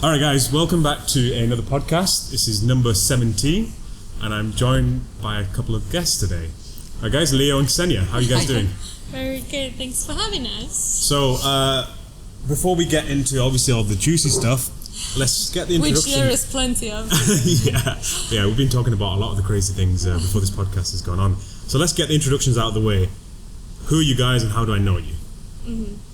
Alright guys, welcome back to another podcast. This is number 17 and I'm joined by a couple of guests today. Alright guys, Leo and Ksenija, how are you guys doing? Very good, thanks for having us. So, before we get into obviously all the juicy stuff, let's get the introduction. Which there is plenty of. yeah, we've been talking about a lot of the crazy things before this podcast has gone on. So let's get the introductions out of the way. Who are you guys and how do I know you?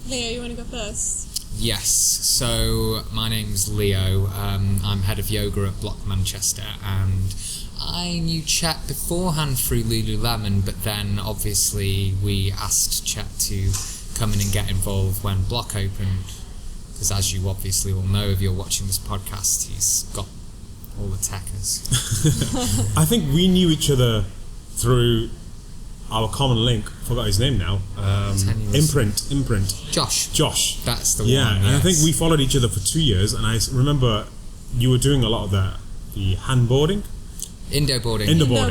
Leo, you want to go first? Yes, so my name's Leo. I'm head of yoga at Blok, Manchester, and I knew Chet beforehand through Lululemon, but then obviously we asked Chet to come in and get involved when Blok opened, because as you obviously all know if you're watching this podcast, he's got all the techers. I think we knew each other through our common link, forgot his name now, Imprint. Josh. That's the one. Yeah, and yes. I think we followed each other for 2 years, and I remember you were doing a lot of the handboarding? Indo boarding,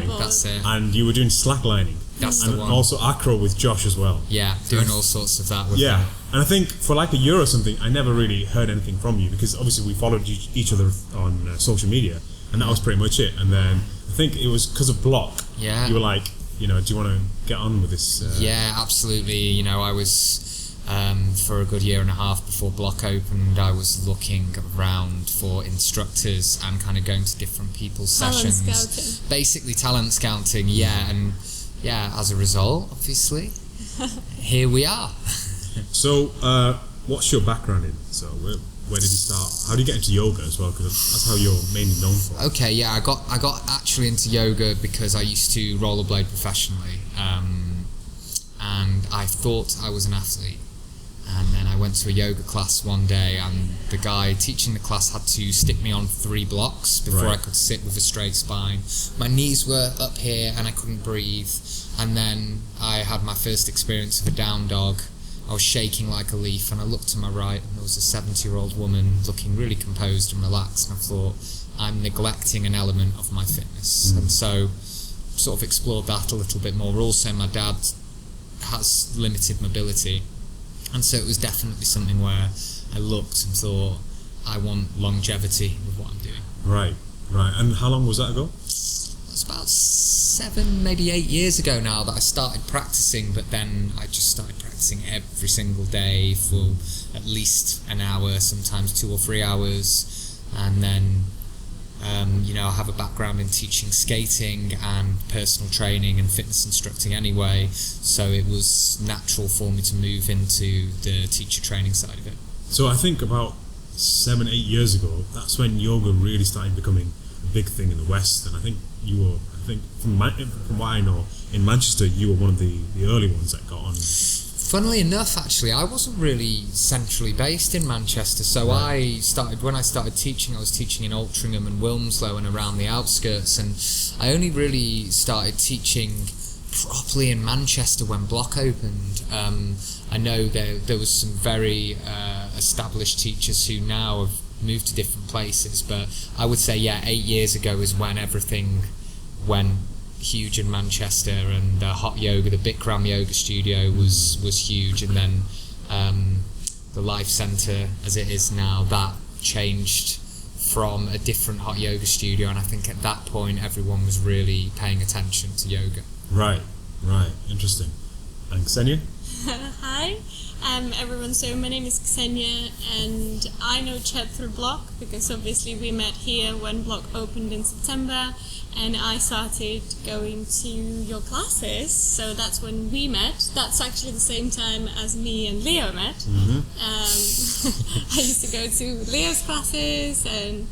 that's it. And you were doing slacklining. That's the one. And also acro with Josh as well. Yeah, doing all sorts of that with him. And I think for like a year or something, I never really heard anything from you, because obviously we followed each other on social media, and that was pretty much it. And then I think it was because of Blok. Yeah. You were like, do you want to get on with this? Yeah, absolutely. I was, for a good year and a half before Blok opened, I was looking around for instructors and kind of going to different people's sessions. Scouting. Basically talent scouting, and as a result, obviously, here we are. So, what's your background in? So, where did you start? How did you get into yoga as well? Because that's how you're mainly known for. Okay, yeah, I got actually into yoga because I used to rollerblade professionally, and I thought I was an athlete. And then I went to a yoga class one day, and the guy teaching the class had to stick me on 3 blocks before I could sit with a straight spine. My knees were up here and I couldn't breathe. And then I had my first experience of a down dog. I was shaking like a leaf, and I looked to my right, and there was a 70-year-old woman looking really composed and relaxed, and I thought, I'm neglecting an element of my fitness. And so sort of explored that a little bit more. Also, my dad has limited mobility, and so it was definitely something where I looked and thought, I want longevity with what I'm doing. Right. And how long was that ago? It's about 7, maybe 8 years ago now that I started practicing, but then I just started practicing every single day for at least an hour, sometimes 2 or 3 hours, and then I have a background in teaching skating and personal training and fitness instructing anyway, so it was natural for me to move into the teacher training side of it. So I think about 7-8 years ago, that's when yoga really started becoming a big thing in the West, and I think you were, from what I know, in Manchester, you were one of the early ones that got on. Funnily enough, actually, I wasn't really centrally based in Manchester, so when I started teaching, I was teaching in Altrincham and Wilmslow and around the outskirts, and I only really started teaching properly in Manchester when Blok opened. I know there was some very established teachers who now have moved to different places, but I would say 8 years ago is when everything went huge in Manchester, and hot yoga, the Bikram yoga studio was huge, and then the Life Centre as it is now, that changed from a different hot yoga studio, and I think at that point everyone was really paying attention to yoga. Right, Interesting. And Ksenija? Hi, everyone. So my name is Ksenija, and I know Chet through Blok, because obviously we met here when Blok opened in September, and I started going to your classes, so that's when we met. That's actually the same time as me and Leo met. I used to go to Leo's classes, and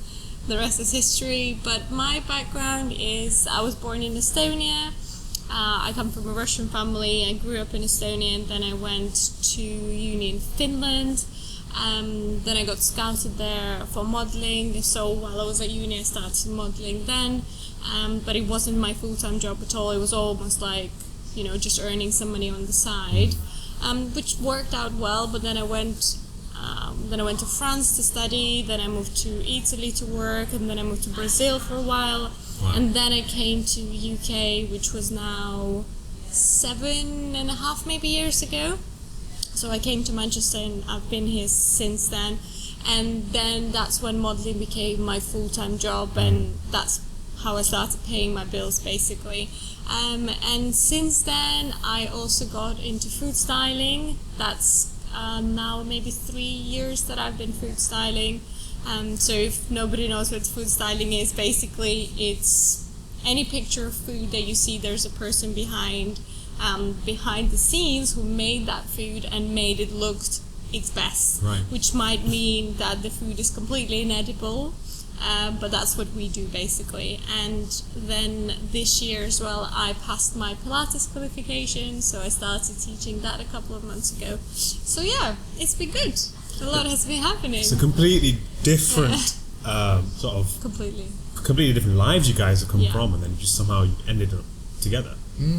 the rest is history. But my background is, I was born in Estonia. I come from a Russian family. I grew up in Estonia, and then I went to uni in Finland. Then I got scouted there for modelling, so while I was at uni I started modelling then, but it wasn't my full-time job at all. It was almost like, just earning some money on the side, which worked out well. But then I went to France to study, then I moved to Italy to work, and then I moved to Brazil for a while. Wow. And then I came to UK, which was now 7.5 maybe years ago. So I came to Manchester, and I've been here since then. And then that's when modeling became my full-time job, and that's how I started paying my bills, basically. And since then, I also got into food styling. That's now maybe 3 years that I've been food styling. So if nobody knows what food styling is, basically it's any picture of food that you see, there's a person behind the scenes who made that food and made it look its best, Right. which might mean that the food is completely inedible, but that's what we do basically. And then this year as well, I passed my Pilates qualification, so I started teaching that a couple of months ago. So yeah, it's been good. A lot has been happening. It's a completely different sort of completely different lives you guys have come from, and then just somehow you ended up together.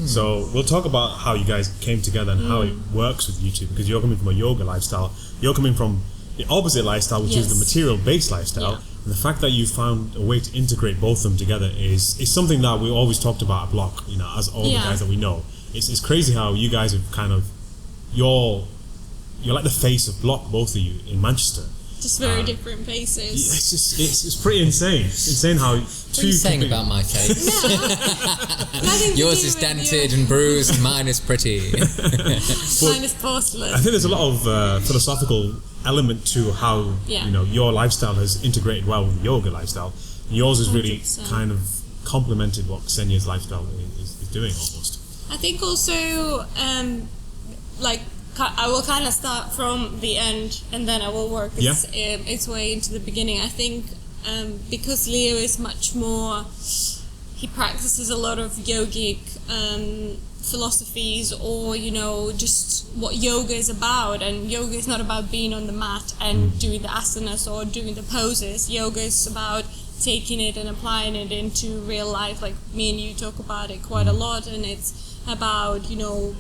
So we'll talk about how you guys came together and how it works with you two, because you're coming from a yoga lifestyle, you're coming from the opposite lifestyle, which is the material-based lifestyle. And the fact that you found a way to integrate both of them together is something that we always talked about at Blok, you know, as all the guys that we know. It's crazy how you guys have kind of, you're like the face of Blok, both of you, in Manchester. Just very different faces. It's pretty insane. It's insane how What are you saying about my face? Yours is dented and bruised, mine is pretty. Mine is porcelain. I think there's a lot of philosophical element to how you know your lifestyle has integrated well with the yoga lifestyle. Yours is really 100%. kind of complemented what Ksenija's lifestyle is doing almost. I think also, I will kind of start from the end and then I will work its way into the beginning. I think because Leo is much more, he practices a lot of yogic philosophies, or, you know, just what yoga is about. And yoga is not about being on the mat and doing the asanas or doing the poses. Yoga is about taking it and applying it into real life, like me and you talk about it quite a lot, and it's about, you know,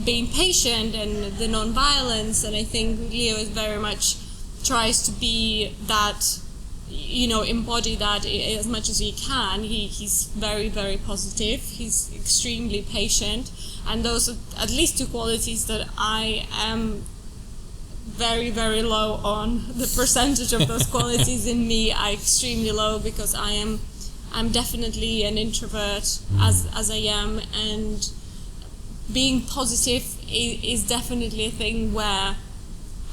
being patient and the non-violence. And I think Leo is very much tries to be that, you know, embody that as much as he can. He's very, very positive. He's extremely patient, and those are at least two qualities that I am very, very low on. The percentage of those qualities in me are extremely low, because I'm definitely an introvert as I am, and being positive is definitely a thing where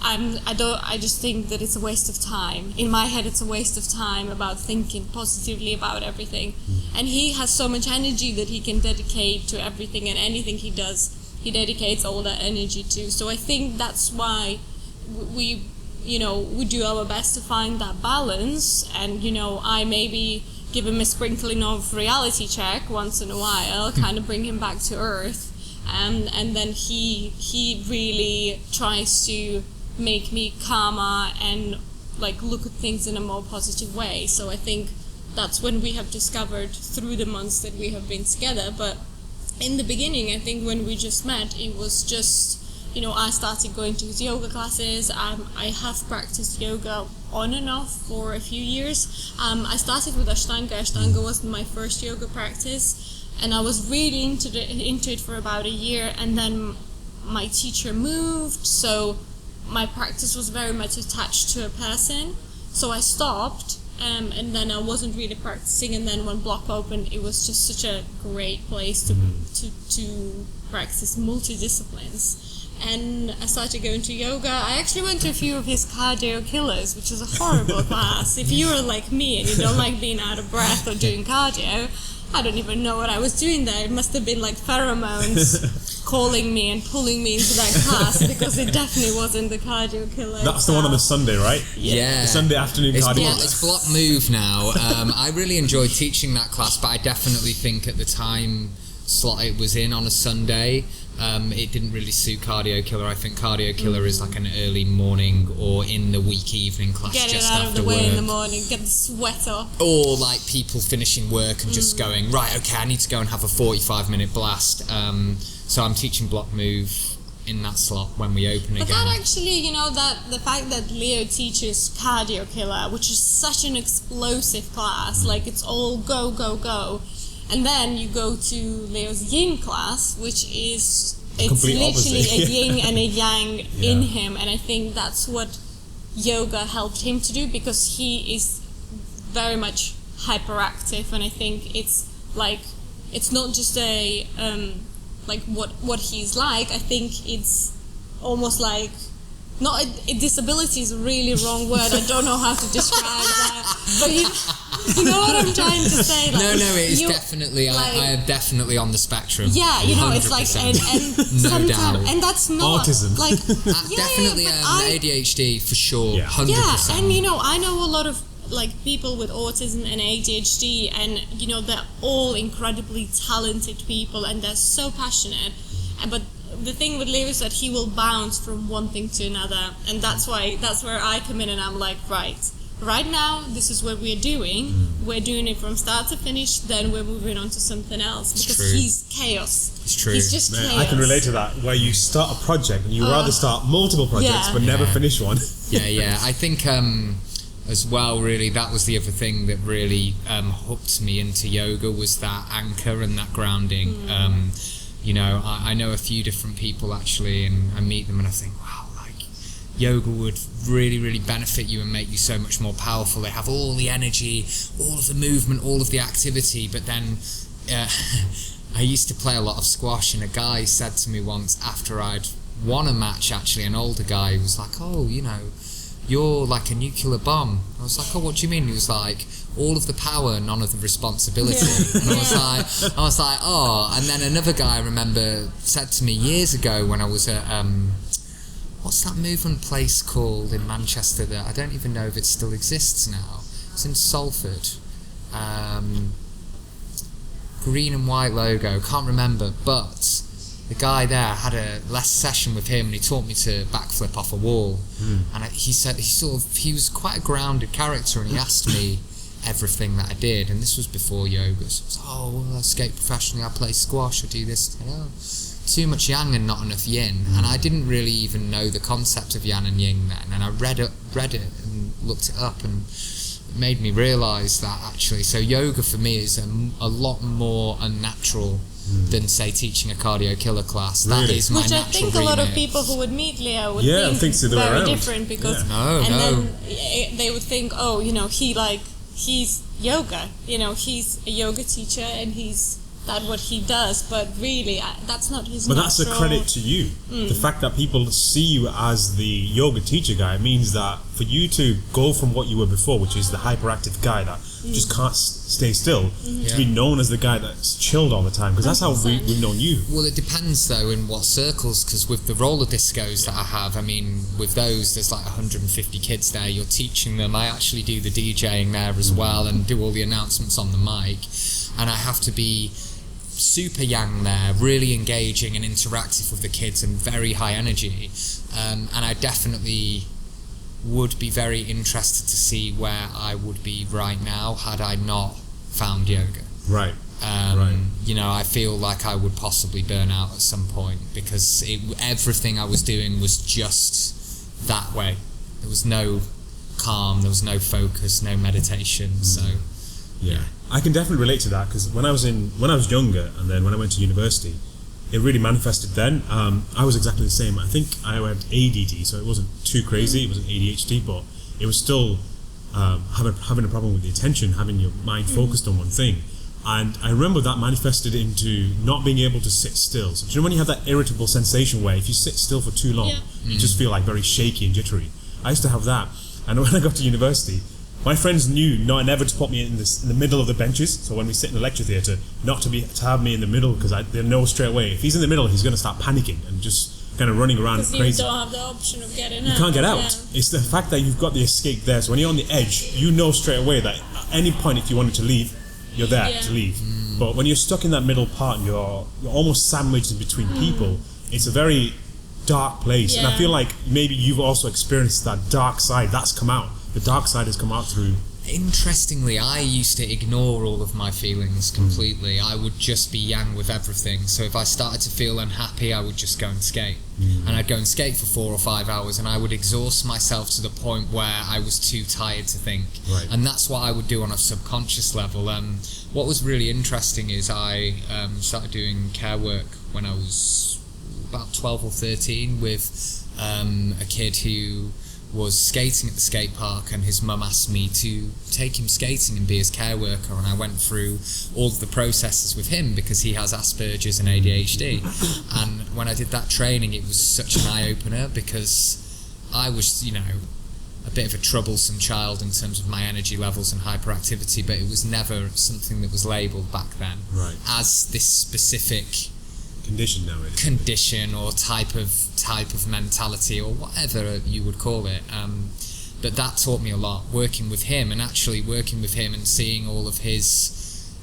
I just think that it's a waste of time. In my head, it's a waste of time about thinking positively about everything. And he has so much energy that he can dedicate to everything, and anything he does, he dedicates all that energy to. So I think that's why we do our best to find that balance. And, you know, I maybe give him a sprinkling of reality check once in a while, kind of bring him back to earth. And then he really tries to make me calmer and like look at things in a more positive way. So I think that's when we have discovered through the months that we have been together. But in the beginning, I think when we just met, it was just, you know, I started going to his yoga classes. I have practiced yoga on and off for a few years. I started with Ashtanga. Ashtanga was my first yoga practice. And I was really into it for about a year, and then my teacher moved, so my practice was very much attached to a person. So I stopped, and then I wasn't really practicing. And then when Blok opened, it was just such a great place to practice multidisciplines. And I started going to yoga. I actually went to a few of his cardio killers, which is a horrible class. If you're like me and you don't like being out of breath or doing cardio, I don't even know what I was doing there. It must have been like pheromones calling me and pulling me into that class, because it definitely wasn't the cardio killer. That's the one on the Sunday, right? Yeah. The Sunday afternoon cardio. It's Blok Move now. I really enjoyed teaching that class, but I definitely think at the time slot it was in on a Sunday, it didn't really suit Cardio Killer. I think Cardio Killer is like an early morning or in the week evening class, get just it out after of the way work. in the morning, get the sweat off. Or like people finishing work and just going, right, okay, I need to go and have a 45-minute blast. So I'm teaching Blok Move in that slot when we open again. But that actually, you know, that the fact that Leo teaches Cardio Killer, which is such an explosive class, like it's all go, go, go. And then you go to Leo's Yin class, which is, it's Complete literally opposite. a yin and a yang in him. And I think that's what yoga helped him to do, because he is very much hyperactive, and I think it's like, it's not just a like what he's like. I think it's almost like, not a disability is a really wrong word. I don't know how to describe that, but you know what I'm trying to say. Like, no, it is definitely. Like, I am definitely on the spectrum. Yeah, you know, it's like, and no doubt, and that's not autism. Like definitely ADHD for sure. 100%. Yeah, and you know, I know a lot of like people with autism and ADHD, and you know, they're all incredibly talented people, and they're so passionate, but the thing with Leo is that he will bounce from one thing to another, and that's where I come in, and I'm like, right now, this is what we're doing. We're doing it from start to finish, then we're moving on to something else, because he's chaos. It's true. He's just chaos. I can relate to that, where you start a project and you rather start multiple projects but never finish one. Yeah. I think as well, really, that was the other thing that really hooked me into yoga, was that anchor and that grounding. You know, I know a few different people actually, and I meet them and I think, wow, like yoga would really, really benefit you and make you so much more powerful. They have all the energy, all of the movement, all of the activity, but then I used to play a lot of squash, and a guy said to me once after I'd won a match, actually, an older guy, who was like, oh, you know, you're like a nuclear bomb. I was like, oh, what do you mean? He was like, all of the power, none of the responsibility. And I was like, oh. And then another guy, I remember, said to me years ago when I was at what's that movement place called in Manchester that I don't even know if it still exists now. It's in Salford. Green and white logo, can't remember, but the guy there, had a last session with him, and he taught me to backflip off a wall. And he said he was quite a grounded character, and he asked me everything that I did, and this was before yoga. So I was, I skate professionally, I play squash, I do this. Too much yang and not enough yin, and I didn't really even know the concept of yang and yin then, and I read it and looked it up, and it made me realise that actually, so yoga for me is a lot more unnatural than, say, teaching a cardio killer class. Really? That is my Which I natural think a lot of remit. people who would meet Leo would think so, very different, because No. then they would think, oh, you know, he's yoga, you know, he's a yoga teacher and he's that what he does, but really that's not his But natural. that's a credit to you. The fact that people see you as the yoga teacher guy means that for you to go from what you were before, which is the hyperactive guy that just can't stay still, to be known as the guy that's chilled all the time, because that's how we've known you. Well, it depends though in what circles, because with the roller discos that I have, I mean, with those there's like 150 kids there, you're teaching them. I actually do the DJing there as well and do all the announcements on the mic, and I have to be super yang there, really engaging and interactive with the kids and very high energy, and I definitely would be very interested to see where I would be right now had I not found yoga. Right. You know, I feel like I would possibly burn out at some point, because everything I was doing was just that way. There was no calm, there was no focus, no meditation. So yeah, I can definitely relate to that, because when I was younger, and then when I went to university, it really manifested then. I was exactly the same. I think I had ADD, so it wasn't too crazy. It wasn't ADHD, but it was still having a problem with the attention, having your mind focused on one thing. And I remember that manifested into not being able to sit still. So do you know when you have that irritable sensation where if you sit still for too long, you just feel like very shaky and jittery? I used to have that. And when I got to university, my friends knew never to put me in the middle of the benches. So when we sit in the lecture theatre, not to have me in the middle, because they know straight away if he's in the middle, he's going to start panicking and just kind of running around crazy. Because you don't have the option of getting out. You can't get out. Yeah. It's the fact that you've got the escape there. So when you're on the edge, you know straight away that at any point, if you wanted to leave, you're there to leave. But when you're stuck in that middle part and you're almost sandwiched in between people, it's a very dark place. And I feel like maybe you've also experienced that dark side. That's come out. The dark side has come out through. Interestingly, I used to ignore all of my feelings completely. I would just be yang with everything. So if I started to feel unhappy, I would just go and skate. And I'd go and skate for 4 or 5 hours, and I would exhaust myself to the point where I was too tired to think. Right. And that's what I would do on a subconscious level. What was really interesting is I started doing care work when I was about 12 or 13 with a kid who was skating at the skate park, and his mum asked me to take him skating and be his care worker, and I went through all of the processes with him because he has Asperger's and ADHD. And when I did that training, it was such an eye-opener because I was, a bit of a troublesome child in terms of my energy levels and hyperactivity, but it was never something that was labelled back then as this specific condition or type of mentality or whatever you would call it. But that taught me a lot, working with him and seeing all of his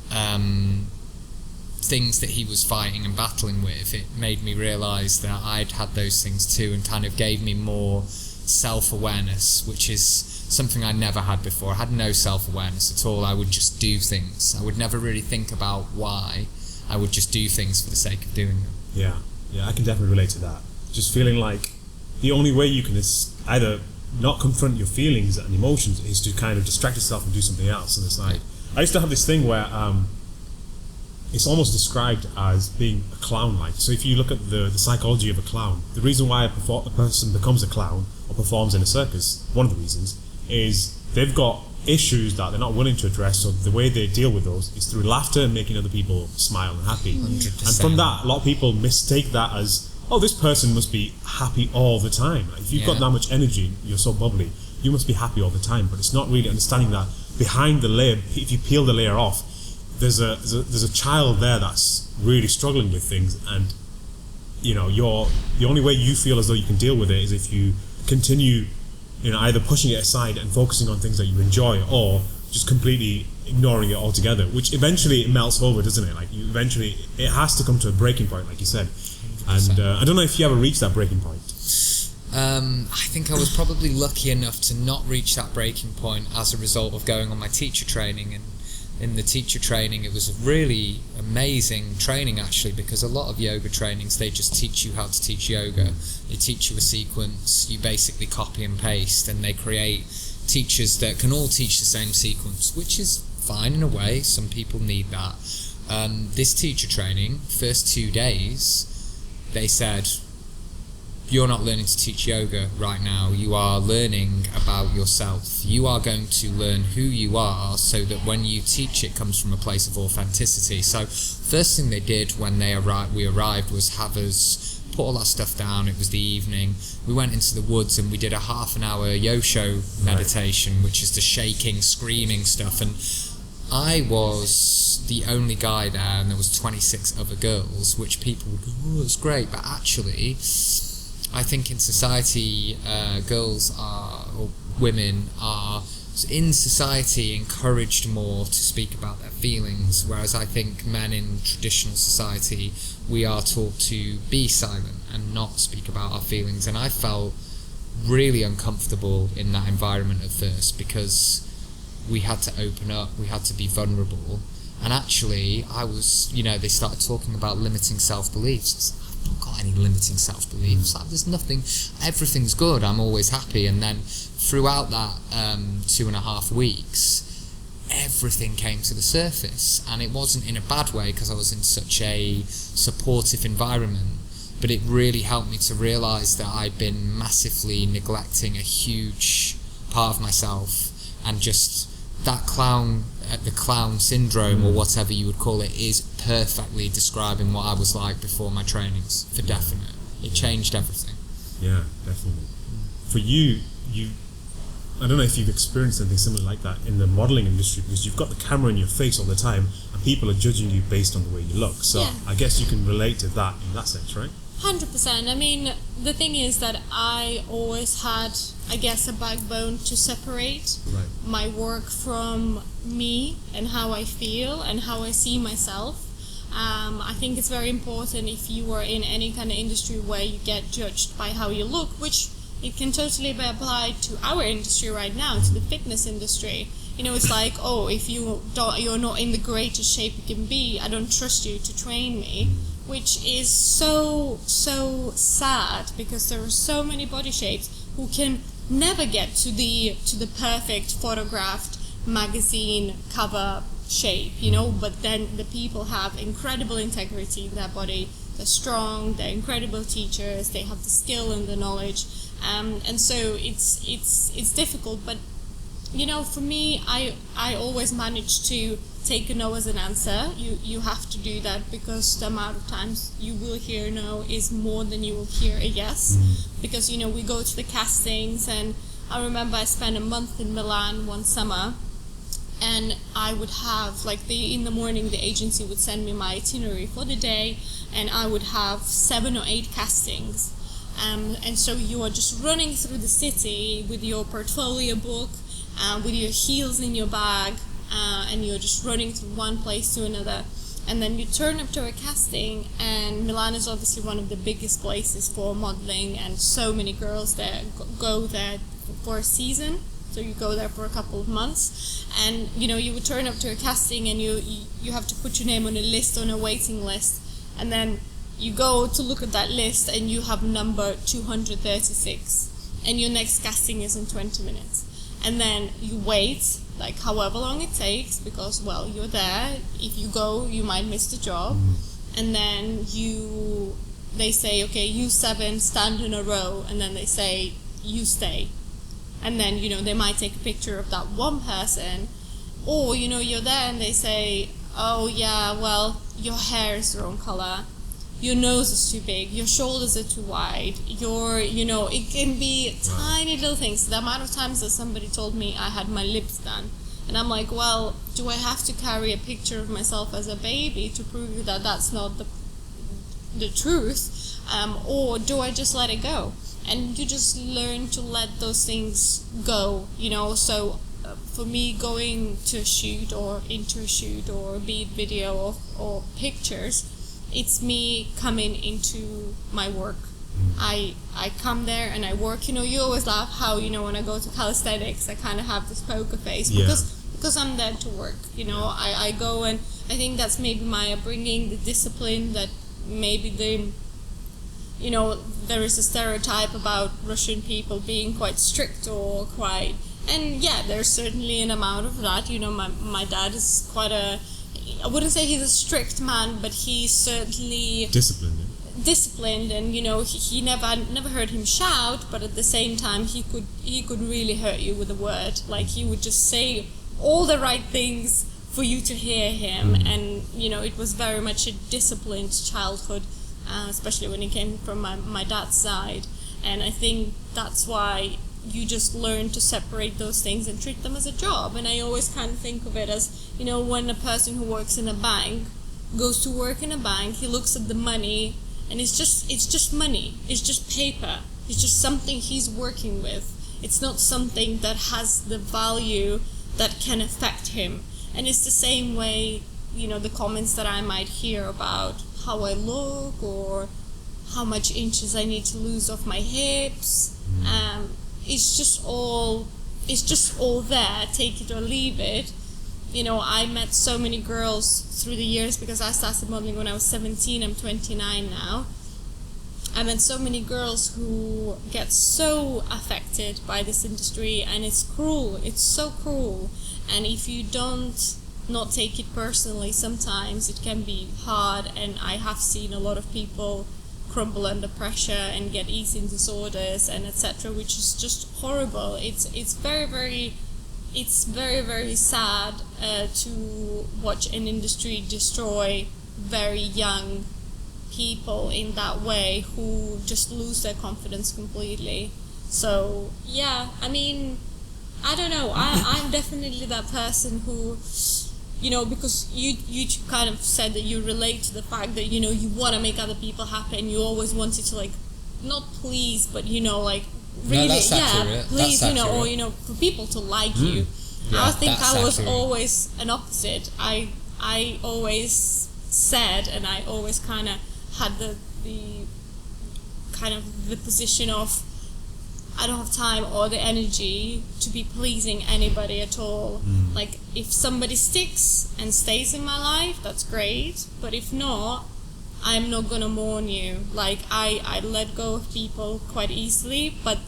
things that he was fighting and battling with. It made me realise that I'd had those things too, and kind of gave me more self-awareness, which is something I never had before. I had no self-awareness at all. I would just do things. I would never really think about why. I would just do things for the sake of doing them. Yeah, I can definitely relate to that. Just feeling like the only way you can either not confront your feelings and emotions is to kind of distract yourself and do something else on the side. I used to have this thing where it's almost described as being a clown-like. So if you look at the psychology of a clown, the reason why a person becomes a clown or performs in a circus, one of the reasons, is they've got issues that they're not willing to address, so the way they deal with those is through laughter and making other people smile and happy. 100%. And from that, a lot of people mistake that as, oh, this person must be happy all the time. Like, if you've got that much energy, you're so bubbly, you must be happy all the time. But it's not really understanding that behind the layer, if you peel the layer off, there's a child there that's really struggling with things, and the only way you feel as though you can deal with it is if you continue either pushing it aside and focusing on things that you enjoy, or just completely ignoring it altogether, which eventually it melts over, doesn't it? Like, it has to come to a breaking point, like you said. 100%. And I don't know if you ever reached that breaking point. I think I was probably lucky enough to not reach that breaking point as a result of going on my teacher training. And in the teacher training, it was a really amazing training, actually, because a lot of yoga trainings, they just teach you how to teach yoga. They teach you a sequence, you basically copy and paste, and they create teachers that can all teach the same sequence, which is fine in a way. Some people need that. This teacher training, first 2 days, they said, you're not learning to teach yoga right now, you are learning about yourself. You are going to learn who you are so that when you teach, it comes from a place of authenticity. So first thing they did when we arrived was have us put all our stuff down. It was the evening. We went into the woods and we did a half an hour Yosho meditation, which is the shaking, screaming stuff. And I was the only guy there, and there was 26 other girls, which people would go, oh, it's great. But actually, I think in society, girls or women are in society encouraged more to speak about their feelings, whereas I think men in traditional society, we are taught to be silent and not speak about our feelings. And I felt really uncomfortable in that environment at first because we had to open up, we had to be vulnerable. And actually, I was, they started talking about limiting self-beliefs. I've not got any limiting self-beliefs. Like, there's nothing, everything's good, I'm always happy. And then throughout that 2.5 weeks, everything came to the surface. And it wasn't in a bad way because I was in such a supportive environment, but it really helped me to realise that I'd been massively neglecting a huge part of myself, and just that the clown syndrome, or whatever you would call it, is perfectly describing what I was like before my trainings, for definite. It changed everything. Yeah, definitely. For you, I don't know if you've experienced anything similar like that in the modelling industry, because you've got the camera in your face all the time and people are judging you based on the way you look. So yeah. I guess you can relate to that in that sense, right? 100%. I mean, the thing is that I always had, I guess, a backbone to separate my work from me and how I feel and how I see myself. I think it's very important if you are in any kind of industry where you get judged by how you look, which it can totally be applied to our industry right now, to the fitness industry. It's like, oh, if you're not in the greatest shape you can be, I don't trust you to train me. Which is so sad, because there are so many body shapes who can never get to the perfect photographed magazine cover shape, but then the people have incredible integrity in their body, they're strong, they're incredible teachers, they have the skill and the knowledge, and so it's difficult. But for me, I always manage to take a no as an answer. You have to do that, because the amount of times you will hear no is more than you will hear a yes. Because we go to the castings, and I remember I spent a month in Milan one summer, and I would have in the morning the agency would send me my itinerary for the day, and I would have 7 or 8 castings, and so you are just running through the city with your portfolio book, with your heels in your bag, and you're just running from one place to another. And then you turn up to a casting, and Milan is obviously one of the biggest places for modeling, and so many girls there go there for a season. So you go there for a couple of months, and you would turn up to a casting, and you have to put your name on a list, on a waiting list, and then you go to look at that list, and you have number 236, and your next casting is in 20 minutes. And then you wait, however long it takes, because, you're there. If you go, you might miss the job. And then they say, okay, you 7 stand in a row, and then they say, you stay. And then, they might take a picture of that one person, or, you're there and they say, oh yeah, your hair is the wrong color, your nose is too big, your shoulders are too wide, it can be tiny little things. The amount of times that somebody told me I had my lips done, and I'm like, do I have to carry a picture of myself as a baby to prove that that's not the truth, or do I just let it go? And you just learn to let those things go, so for me, going to a shoot or into a shoot, or be it video or pictures, it's me coming into my work. I come there and I work. You always laugh how, when I go to calisthenics, I kind of have this poker face, because I'm there to work. I go, and I think that's maybe my upbringing, the discipline, that maybe there is a stereotype about Russian people being quite strict or quite, and yeah, there's certainly an amount of that. My dad is quite I wouldn't say he's a strict man, but he's certainly disciplined, and he never heard him shout, but at the same time he could really hurt you with a word. He would just say all the right things for you to hear him, and it was very much a disciplined childhood, especially when it came from my dad's side. And I think that's why you just learn to separate those things and treat them as a job. And I always kind of think of it as, when a person who works in a bank goes to work in a bank, he looks at the money, and it's just money, it's just paper, it's just something he's working with. It's not something that has the value that can affect him. And it's the same way, the comments that I might hear about how I look, or how much inches I need to lose off my hips. It's just all there, take it or leave it. I met so many girls through the years, because I started modeling when I was 17, I'm 29 now. I met so many girls who get so affected by this industry, and it's cruel, it's so cruel. And if you don't not take it personally, sometimes it can be hard, and I have seen a lot of people crumble under pressure and get eating disorders and etc., which is just horrible. It's very, very sad to watch an industry destroy very young people in that way, who just lose their confidence completely. So yeah, I mean, I don't know, I'm definitely that person who, because you kind of said that you relate to the fact that, you want to make other people happy, and you always wanted to, not please, but, really, please, or, for people to like you. Yeah, I think I was always an opposite. I always said, and I always kind of had the position of, I don't have time or the energy to be pleasing anybody at all. If somebody sticks and stays in my life, that's great, but if not, I'm not gonna mourn you. I let go of people quite easily, but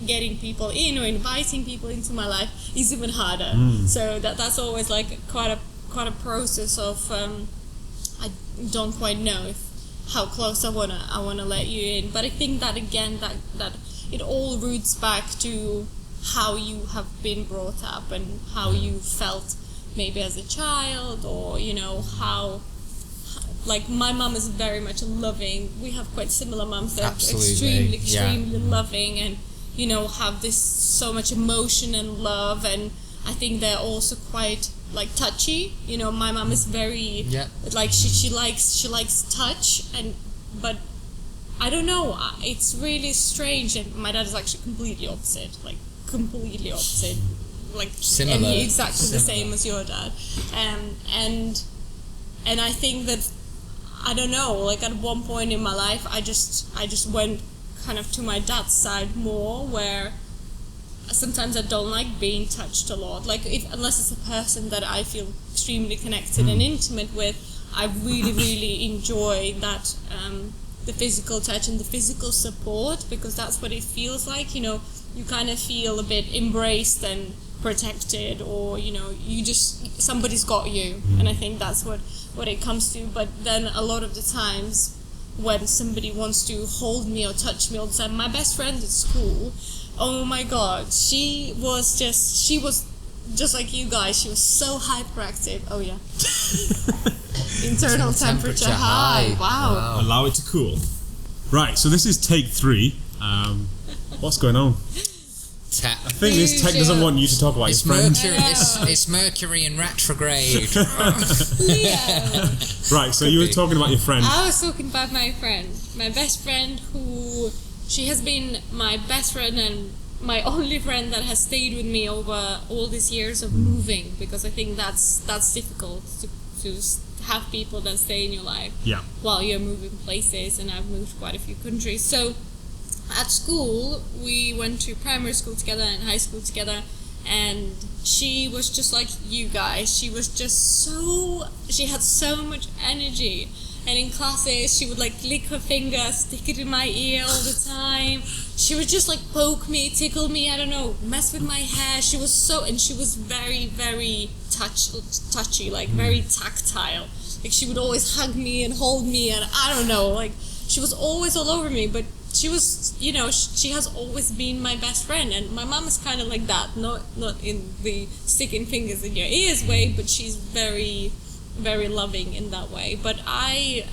getting people in or inviting people into my life is even harder. So that's always quite a process of I don't quite know how close I wanna let you in. But I think that again, that it all roots back to how you have been brought up and how you felt maybe as a child, or how like my mom is very much loving. We have quite similar moms that Absolutely. are extremely loving, and have this so much emotion and love, and I think they're also quite like touchy. My mom is very like she likes touch, but I don't know, it's really strange. And my dad is actually completely opposite, like similar, and exactly the same as your dad. And I think that, I don't know, like at one point in my life I just went kind of to my dad's side more, where sometimes I don't like being touched a lot, like unless it's a person that I feel extremely connected and intimate with. I really enjoy that, the physical touch and the physical support, because that's what it feels like. You kind of feel a bit embraced and protected, or you just, somebody's got you, and I think that's what it comes to. But then a lot of the times when somebody wants to hold me or touch me all the time, my best friend at school, oh my god, she was just like you guys. She was so hyperactive. Oh yeah. Internal temperature high. Wow. Allow it to cool. Right, so this is take 3. What's going on? Tech. I think this tech doesn't want you to talk about his friend. It's Mercury in retrograde. Leo. Right, so you were talking about your friend. I was talking about my friend, my best friend, who she has been my best friend and my only friend that has stayed with me over all these years of moving, because I think that's difficult to have people that stay in your life while you're moving places, and I've moved quite a few countries. So at school, we went to primary school together and high school together, and she was just like you guys. She had so much energy, and in classes she would like lick her finger, stick it in my ear all the time. She would just like poke me, tickle me, I don't know, mess with my hair. She was very, very touchy, like very tactile. Like she would always hug me and hold me, and I don't know, like she was always all over me. But she was, she has always been my best friend, and my mom is kind of like that, not in the sticking fingers in your ears way, but she's very, very loving in that way. But I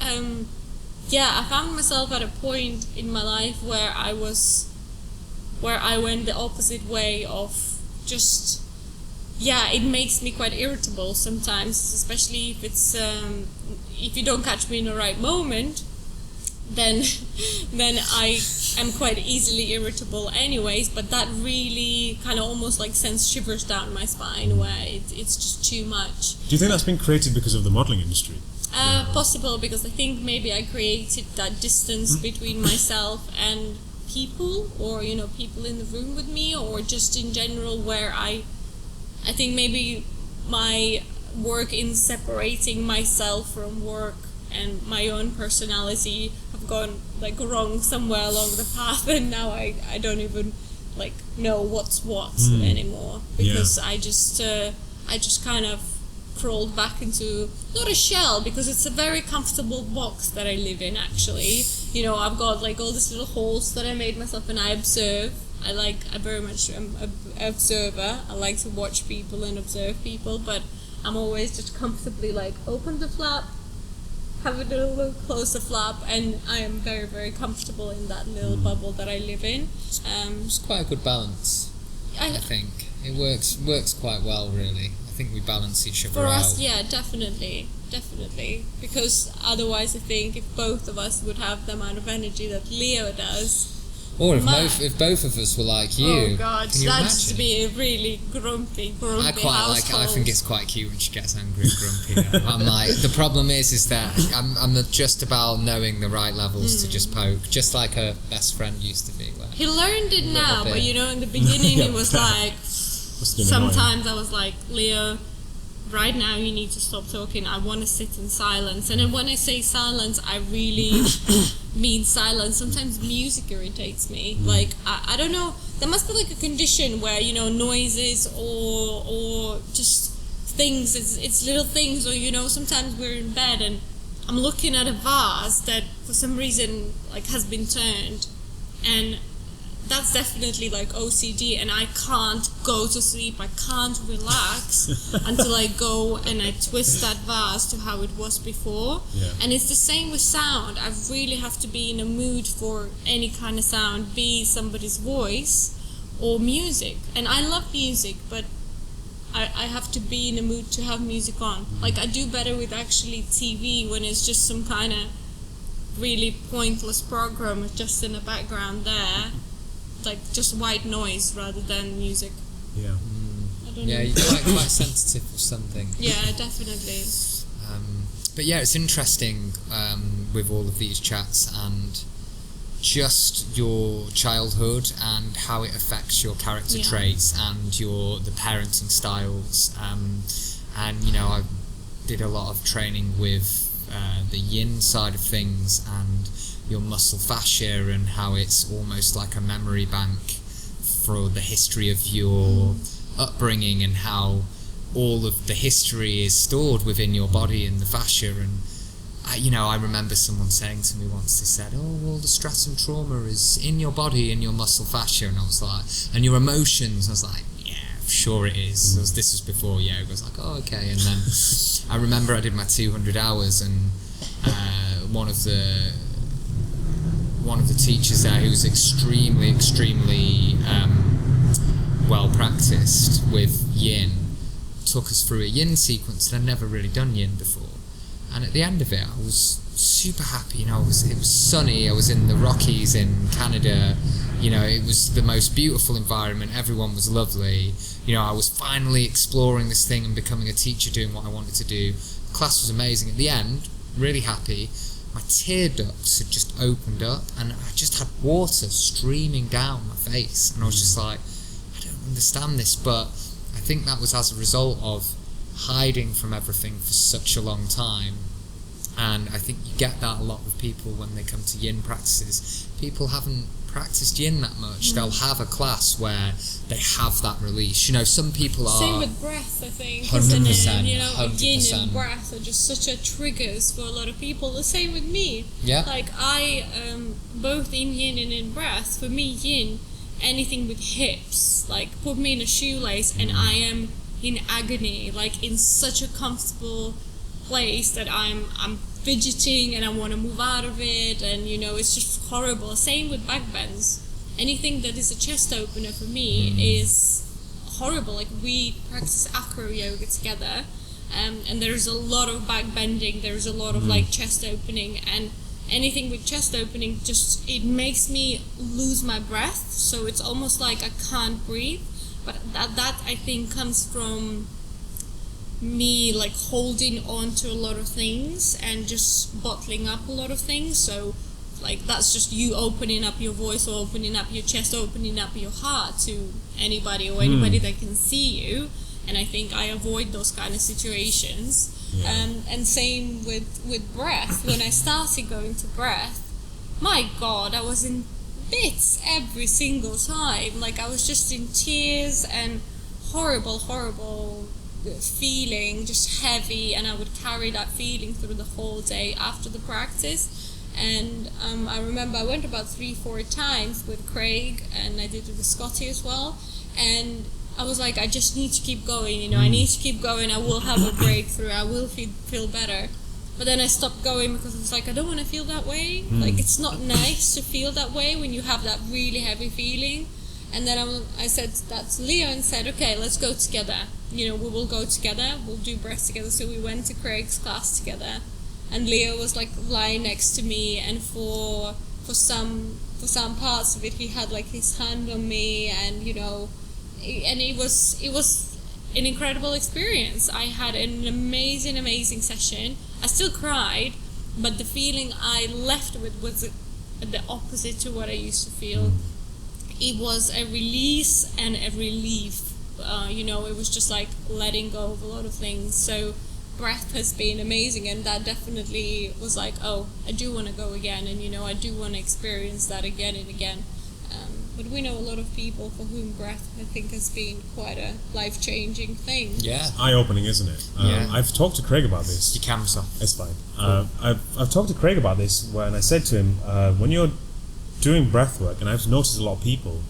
found myself at a point in my life where I went the opposite way of just, it makes me quite irritable sometimes, especially if it's if you don't catch me in the right moment. Then I am quite easily irritable anyways, but that really kind of almost like sends shivers down my spine, where it's just too much. Do you think that's been created because of the modelling industry? Possible, because I think maybe I created that distance between myself and people, or people in the room with me, or just in general, where I think maybe my work in separating myself from work and my own personality have gone like wrong somewhere along the path, and now I don't even like know what's what anymore, because I just kind of crawled back into, not a shell, because it's a very comfortable box that I live in actually. I've got like all these little holes that I made myself, and I observe. I very much am an observer. I like to watch people and observe people, but I'm always just comfortably like open the flap, have a little close the flap, and I am very, very comfortable in that little bubble that I live in. It's quite a good balance. I think it works quite well, really. I think we balance each other out. For us, yeah, definitely, because otherwise I think if both of us would have the amount of energy that Leo does, or if both of us were like you, oh god, can you that'd imagine? be a really grumpy household. I think it's quite cute when she gets angry and grumpy. I'm like, the problem is that I'm just about knowing the right levels to just poke, just like her best friend used to be. Where he learned it now, but in the beginning it was like, sometimes I was like, Leo, right now you need to stop talking. I want to sit in silence. And then when I say silence, I really mean silence. Sometimes music irritates me. Like, I don't know, there must be like a condition where, noises or just things, it's little things, or, sometimes we're in bed and I'm looking at a vase that for some reason like has been turned, and that's definitely like OCD, and I can't go to sleep, I can't relax until I go and I twist that vase to how it was before. Yeah. And it's the same with sound. I really have to be in a mood for any kind of sound, be somebody's voice or music. And I love music, but I have to be in a mood to have music on. Like I do better with actually TV when it's just some kind of really pointless program just in the background there. Like just white noise rather than music. Yeah. I don't know. Yeah, you're quite sensitive for something. Yeah, definitely. But yeah, it's interesting with all of these chats and just your childhood and how it affects your character traits and the parenting styles. And you know, I did a lot of training with the yin side of things and your muscle fascia and how it's almost like a memory bank for the history of your upbringing and how all of the history is stored within your body and the fascia. And I remember someone saying to me once, they said, oh well, the stress and trauma is in your body and your muscle fascia, and I was like, and your emotions, I was like, yeah, sure it is. This was before it was like, oh okay. And then I remember I did my 200 hours and one of the teachers there, who was extremely well practiced with yin, took us through a yin sequence, and I'd never really done yin before. And at the end of it, I was super happy. It was sunny. I was in the Rockies in Canada. It was the most beautiful environment. Everyone was lovely. I was finally exploring this thing and becoming a teacher, doing what I wanted to do. The class was amazing. At the end, really happy. My tear ducts had just opened up and I just had water streaming down my face, and I was just like, I don't understand this. But I think that was as a result of hiding from everything for such a long time. And I think you get that a lot with people when they come to yin practices. People haven't practiced yin that much. They'll have a class where they have that release. Some people are... Same with breath, I think. 100%. Yin 100%. and breath are just such a triggers for a lot of people. The same with me. Yeah. Like I, both in yin and in breath, for me yin, anything with hips, like put me in a shoelace and I am in agony, like in such a comfortable place that I'm fidgeting and I want to move out of it, and it's just horrible. Same with back bends. Anything that is a chest opener for me is horrible. Like we practice acro yoga together, and there's a lot of back bending, there's a lot of like chest opening, and anything with chest opening just, it makes me lose my breath, so it's almost like I can't breathe. But that I think comes from me like holding on to a lot of things and just bottling up a lot of things. So like that's just you opening up your voice or opening up your chest, opening up your heart to anybody or anybody that can see you. And I think I avoid those kind of situations. And same with breath. When I started going to breath, my God, I was in bits every single time. Like I was just in tears and horrible feeling, just heavy, and I would carry that feeling through the whole day after the practice. And I remember I went about 3-4 times with Craig, and I did it with Scotty as well, and I was like, I just need to keep going, I need to keep going, I will have a breakthrough, I will feel better. But then I stopped going because I was like, I don't want to feel that way. Like it's not nice to feel that way when you have that really heavy feeling. And then I said that to Leo and said, okay, let's go together. We will go together. We'll do breath together. So we went to Craig's class together, and Leo was like lying next to me. And for some parts of it, he had like his hand on me, and and it was an incredible experience. I had an amazing session. I still cried, but the feeling I left with was the opposite to what I used to feel. It was a release and a relief. It was just like letting go of a lot of things. So breath has been amazing, and that definitely was like, oh, I do want to go again, and I do want to experience that again and again. But we know a lot of people for whom breath, I think, has been quite a life-changing thing. Yeah. Eye-opening, isn't it? Yeah. I've talked to Craig about this. Your camera's off. It's fine. I've talked to Craig about this when I said to him, when you're doing breath work, and I've noticed a lot of people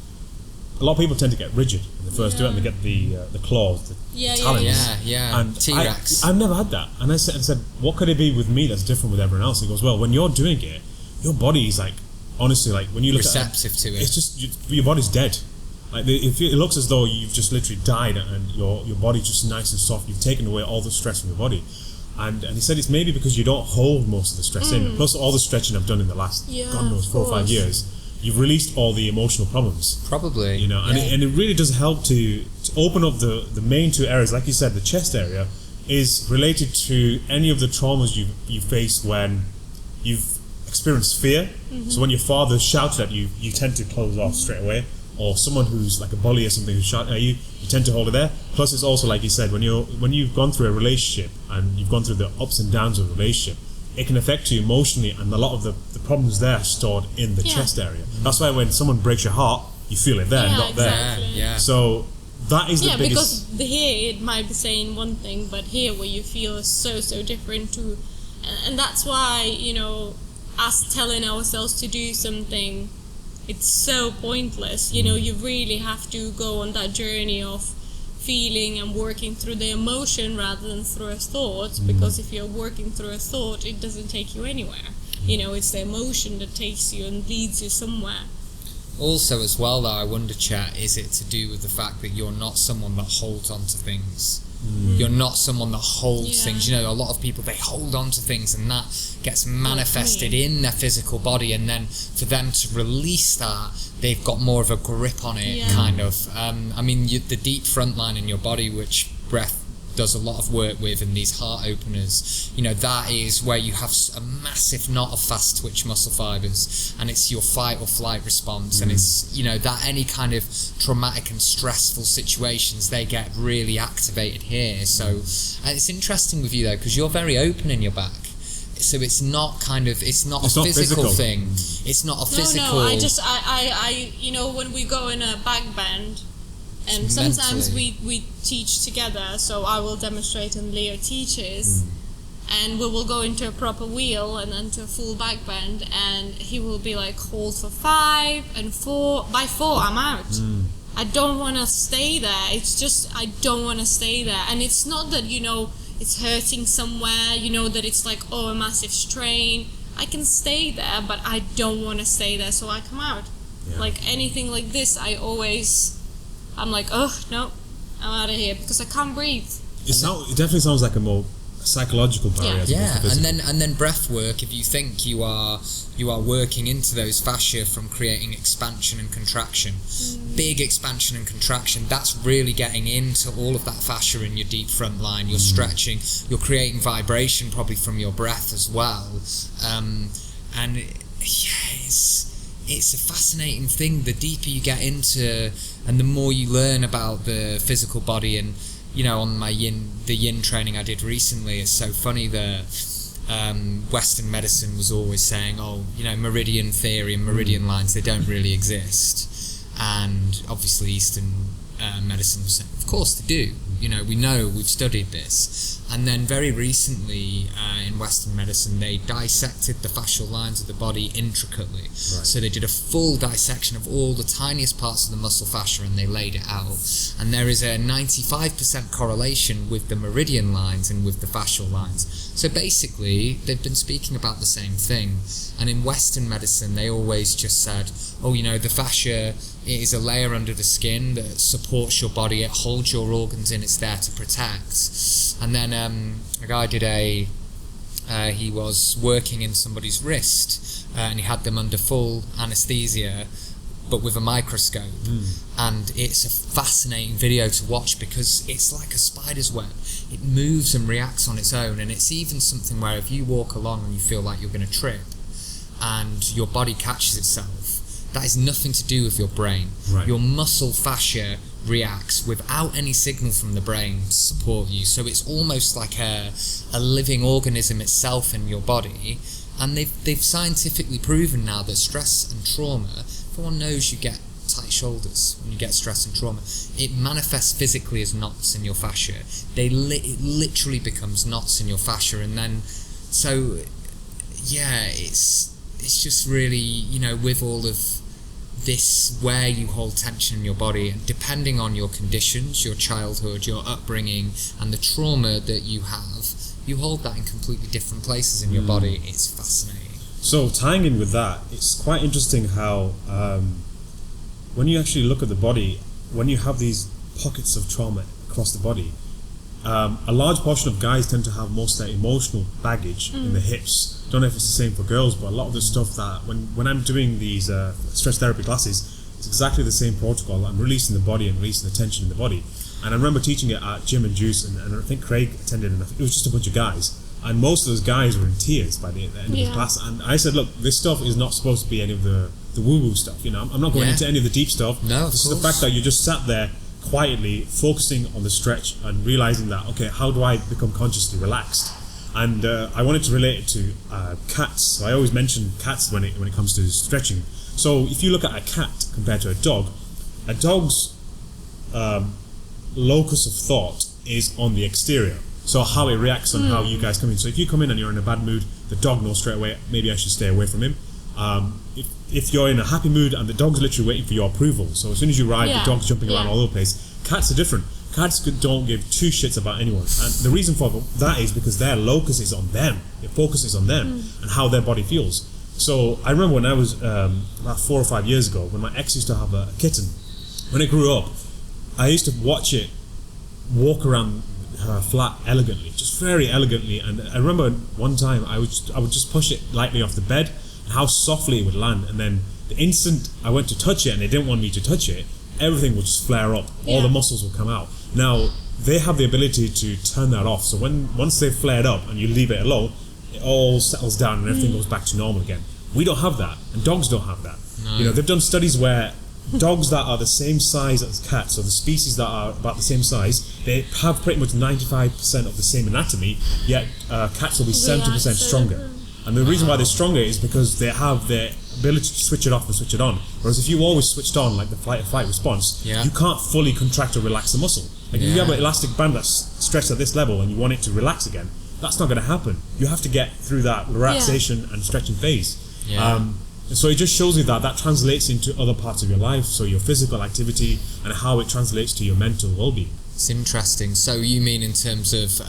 tend to get rigid when they first do it, and they get the claws, the talons. Yeah. And T-Rex. I've never had that. And I said, what could it be with me that's different with everyone else? He goes, well, when you're doing it, your body is like, honestly, like when you look receptive at to it. It's just your body's dead. Like it looks as though you've just literally died, and your body's just nice and soft. You've taken away all the stress from your body, and he said it's maybe because you don't hold most of the stress in. Plus, all the stretching I've done in the last God knows 4 or 5 years, you've released all the emotional problems. Probably, you know, and it really does help to open up the main two areas, like you said, the chest area is related to any of the traumas you face when you've experienced fear. So when your father shouted at you, you tend to close off straight away, or someone who's like a bully or something who shouted at you, you tend to hold it there. Plus, it's also like you said, when you've gone through a relationship and you've gone through the ups and downs of a relationship, it can affect you emotionally, and a lot of the problems there are stored in the chest area. That's why when someone breaks your heart, you feel it there, not there. Yeah. So that is the biggest. Because here it might be saying one thing, but here where you feel is so different too, and that's why, you know, us telling ourselves to do something, it's so pointless. You know, you really have to go on that journey of feeling and working through the emotion rather than through a thought, because if you're working through a thought, it doesn't take you anywhere. You know, it's the emotion that takes you and leads you somewhere. Also, as well, though, I wonder, Chet, is it to do with the fact that you're not someone that holds on to things? You're not someone that holds things. You know, a lot of people, they hold on to things, and that gets manifested in their physical body, and then for them to release that, they've got more of a grip on it, kind of. I mean, the deep front line in your body, which breath does a lot of work with, and these heart openers, you know, that is where you have a massive knot of fast twitch muscle fibers, and it's your fight or flight response, and it's, you know, that any kind of traumatic and stressful situations, they get really activated here. So and it's interesting with you though, because you're very open in your back, so it's not kind of, it's not a physical thing. It's not a physical. No, I you know, when we go in a back bend, and sometimes we teach together, so I will demonstrate and Leo teaches, and we will go into a proper wheel and then to a full back bend, and he will be like, hold for 5 and 4. By 4, I'm out. I don't want to stay there. It's just, I don't want to stay there. And it's not that, you know, it's hurting somewhere, you know, that it's like, oh, a massive strain. I can stay there, but I don't want to stay there, so I come out. Like anything like this, I'm like, oh, no, I'm out of here, because I can't breathe. It definitely sounds like a more psychological barrier. And then breath work, if you think you are working into those fascia from creating expansion and contraction, big expansion and contraction, that's really getting into all of that fascia in your deep front line. You're stretching, you're creating vibration probably from your breath as well, and it's a fascinating thing. The deeper you get into, and the more you learn about the physical body, and you know, on my the yin training I did recently, it's so funny that Western medicine was always saying, oh, you know, meridian theory and meridian lines, they don't really exist, and obviously Eastern medicine was saying, of course they do. You know, we've studied this. And then very recently in Western medicine, they dissected the fascial lines of the body intricately. So they did a full dissection of all the tiniest parts of the muscle fascia, and they laid it out. And there is a 95% correlation with the meridian lines and with the fascial lines. So basically, they've been speaking about the same thing. And in Western medicine, they always just said, oh, you know, the fascia, it is a layer under the skin that supports your body, it holds your organs in, it's there to protect. And then a guy did he was working in somebody's wrist, and he had them under full anesthesia, but with a microscope. And it's a fascinating video to watch, because it's like a spider's web. It moves and reacts on its own, and it's even something where if you walk along and you feel like you're going to trip, and your body catches itself, that is nothing to do with your brain. Your muscle fascia reacts without any signal from the brain to support you. So it's almost like a living organism itself in your body. And they've scientifically proven now that stress and trauma, everyone knows you get tight shoulders when you get stress and trauma. It manifests physically as knots in your fascia. It literally becomes knots in your fascia, and then so it's just really, you know, with all of this, where you hold tension in your body, and depending on your conditions, your childhood, your upbringing, and the trauma that you have, you hold that in completely different places in your body. It's fascinating. So tying in with that, it's quite interesting how when you actually look at the body, when you have these pockets of trauma across the body, a large portion of guys tend to have most of their emotional baggage in the hips. Don't know if it's the same for girls, but a lot of the stuff that when I'm doing these stress therapy classes, it's exactly the same protocol. I'm releasing the body and releasing the tension in the body. And I remember teaching it at Jim and Juice, and I think Craig attended, and it was just a bunch of guys. And most of those guys were in tears by the end of the class. And I said, look, this stuff is not supposed to be any of the woo-woo stuff. You know, I'm not going into any of the deep stuff. No, this is the fact that you just sat there quietly, focusing on the stretch and realizing that, okay, how do I become consciously relaxed? And I wanted to relate it to cats. So I always mention cats when it comes to stretching. So if you look at a cat compared to a dog's locus of thought is on the exterior. So how it reacts on how you guys come in. So if you come in and you're in a bad mood, the dog knows straight away, maybe I should stay away from him. If you're in a happy mood, and the dog's literally waiting for your approval. So as soon as you arrive, the dog's jumping around all over the place. Cats are different. Cats don't give two shits about anyone. And the reason for that is because their locus is on them. Their focus is on them and how their body feels. So I remember when I was about 4 or 5 years ago, when my ex used to have a kitten. When it grew up, I used to watch it walk around her flat elegantly, just very elegantly. And I remember one time I would just push it lightly off the bed, and how softly it would land. And then the instant I went to touch it and they didn't want me to touch it, everything would just flare up. All the muscles would come out. Now they have the ability to turn that off. So once they've flared up and you leave it alone, it all settles down and everything goes back to normal again. We don't have that, and dogs don't have that. No. You know, they've done studies where dogs that are the same size as cats, so the species that are about the same size, they have pretty much 95% of the same anatomy, yet cats will be 70% stronger. And the reason why they're stronger is because they have the ability to switch it off and switch it on. Whereas if you always switched on, like the fight or flight response, you can't fully contract or relax the muscle. Like if you have an elastic band that's stretched at this level and you want it to relax again, that's not going to happen. You have to get through that relaxation and stretching phase. So it just shows you that translates into other parts of your life, so your physical activity and how it translates to your mental well-being. It's interesting. So you mean in terms of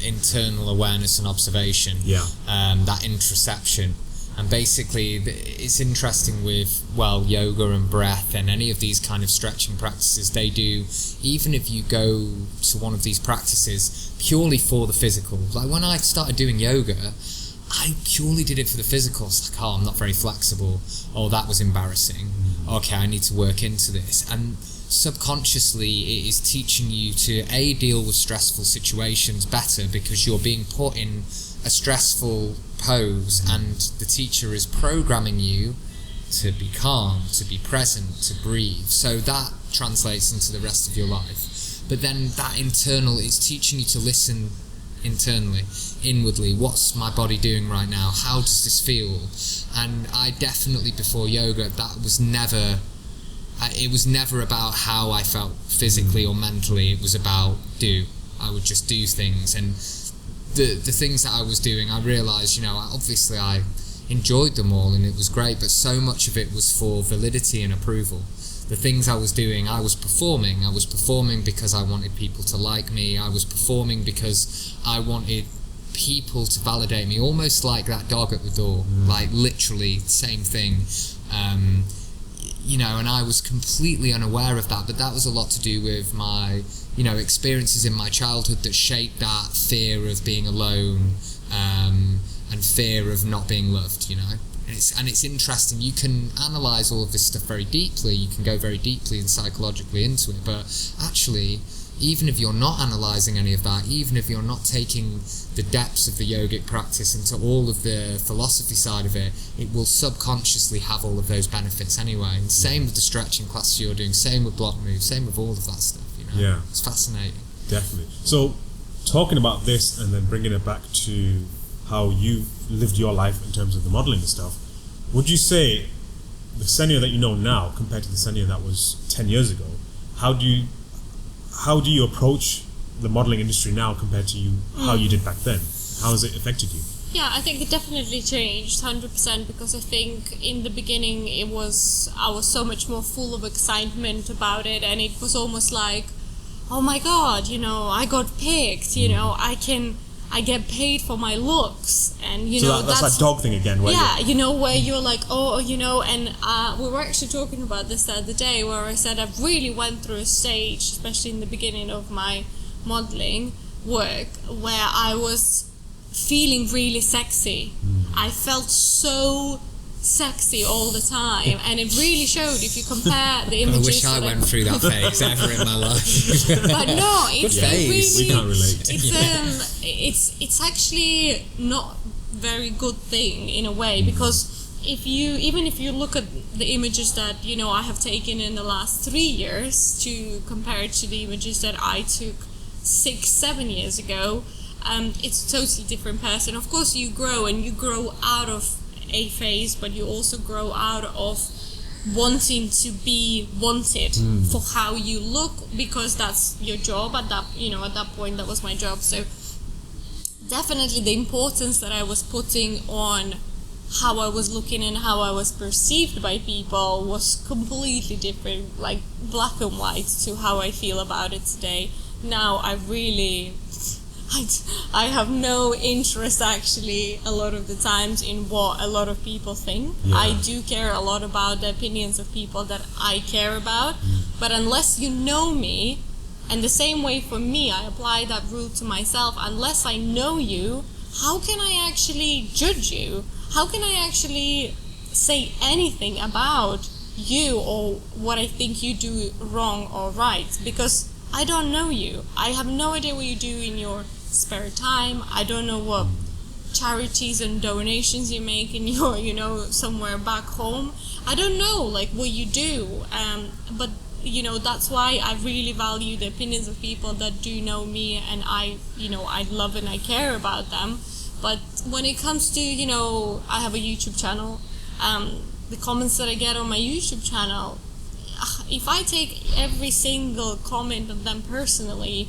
internal awareness and observation, that introception. And basically it's interesting with, yoga and breath and any of these kind of stretching practices, they do, even if you go to one of these practices purely for the physical. Like when I started doing yoga, I purely did it for the physical. It's like, I'm not very flexible. Oh, that was embarrassing. Okay, I need to work into this. And subconsciously it is teaching you to deal with stressful situations better, because you're being put in a stressful pose and the teacher is programming you to be calm, to be present, to breathe. So that translates into the rest of your life. But then that internal is teaching you to listen internally, inwardly. What's my body doing right now? How does this feel? And I definitely, before yoga, that was never, it was never about how I felt physically or mentally. It was about I would just do things. And the things that I was doing, I realised, obviously I enjoyed them all and it was great, but so much of it was for validity and approval. The things I was doing, I was performing. I was performing because I wanted people to like me. I was performing because I wanted people to validate me, almost like that dog at the door, like literally same thing. And I was completely unaware of that, but that was a lot to do with my, experiences in my childhood that shaped that fear of being alone, and fear of not being loved, And it's interesting, you can analyse all of this stuff very deeply, you can go very deeply and psychologically into it, but actually, even if you're not analysing any of that, even if you're not taking the depths of the yogic practice into all of the philosophy side of it, it will subconsciously have all of those benefits anyway. And same with the stretching classes you're doing, same with block moves, same with all of that stuff, Yeah. It's fascinating. Definitely. So, talking about this and then bringing it back to how you lived your life in terms of the modelling and stuff, would you say the Ksenija that you know now compared to the Ksenija that was 10 years ago, how do you approach the modeling industry now compared to how you did back then? How has it affected you? Yeah, I think it definitely changed 100% because I think in the beginning I was so much more full of excitement about it, and it was almost like, oh my god, I got picked, I get paid for my looks, and that's that dog thing again. Where where you're like, and we were actually talking about this the other day, where I said I've really went through a stage, especially in the beginning of my modeling work, where I was feeling really sexy. I felt so sexy all the time, and it really showed if you compare the images. I wish I went through that phase ever in my life. But no, it's really, we can't relate. It's actually not very good thing in a way, because if you look at the images that I have taken in the last 3 years to compare it to the images that I took 6-7 years ago, it's a totally different person. Of course, you grow out of a phase, but you also grow out of wanting to be wanted for how you look, because that's your job at that point. That was my job. So definitely the importance that I was putting on how I was looking and how I was perceived by people was completely different, like black and white, to how I feel about it today. Now I have no interest actually a lot of the times in what a lot of people think. I do care a lot about the opinions of people that I care about, but unless you know me, and the same way for me, I apply that rule to myself, unless I know you, how can I actually judge you? How can I actually say anything about you or what I think you do wrong or right? Because I don't know you. I have no idea what you do in your spare time. I don't know what charities and donations you make in your, somewhere back home. I don't know, what you do. But, that's why I really value the opinions of people that do know me, and I love and I care about them. But when it comes to, I have a YouTube channel, the comments that I get on my YouTube channel, if I take every single comment of them personally,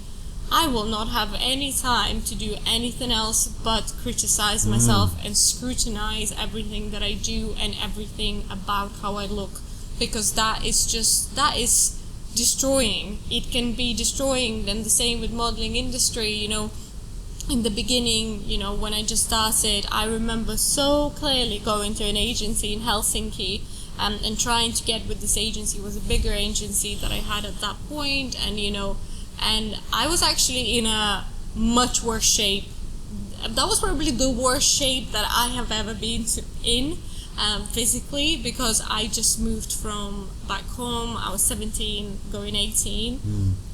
I will not have any time to do anything else but criticize myself and scrutinize everything that I do and everything about how I look, because that is destroying. It can be destroying. Then the same with modeling industry, in the beginning, when I just started, I remember so clearly going to an agency in Helsinki and trying to get with this agency. It was a bigger agency that I had at that point, and I was actually in a much worse shape. That was probably the worst shape that I have ever been in physically, because I just moved from back home. I was 17, going 18.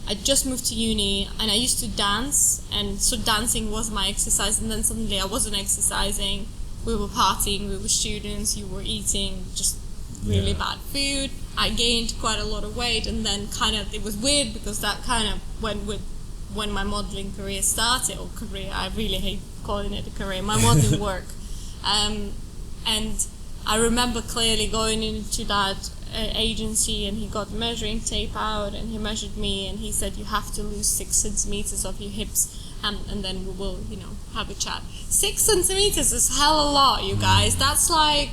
I just moved to uni, and I used to dance, and so dancing was my exercise, and then suddenly I wasn't exercising. We were partying, we were students, you were eating just really bad food. I gained quite a lot of weight, and then it was weird because that kind of went with when my modeling career started, or career, I really hate calling it a career, my modeling work. And I remember clearly going into that agency, and he got measuring tape out, and he measured me, and he said, you have to lose 6 centimeters of your hips, and then we will, have a chat. 6 centimeters is hell a lot, you guys. That's like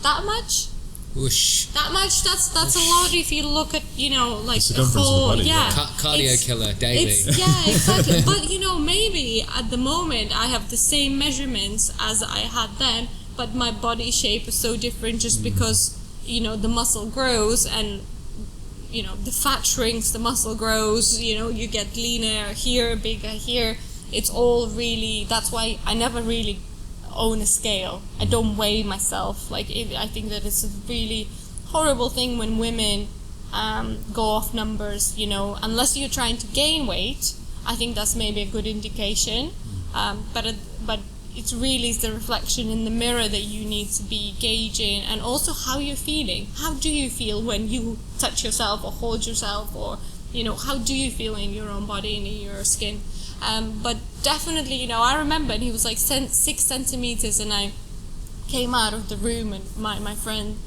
that much. Whoosh. That much. That's a lot if you look at the whole body, cardio killer daily. Exactly. But maybe at the moment I have the same measurements as I had then, but my body shape is so different just because the muscle grows, and the fat shrinks, the muscle grows, you get leaner here, bigger here. It's all really, that's why I never really own a scale. I don't weigh myself. I think that it's a really horrible thing when women go off numbers, unless you're trying to gain weight. I think that's maybe a good indication. But it really is the reflection in the mirror that you need to be gauging, and also how you're feeling. How do you feel when you touch yourself or hold yourself, or how do you feel in your own body and in your skin? But definitely, I remember, and he was 6 centimeters, and I came out of the room, and my friend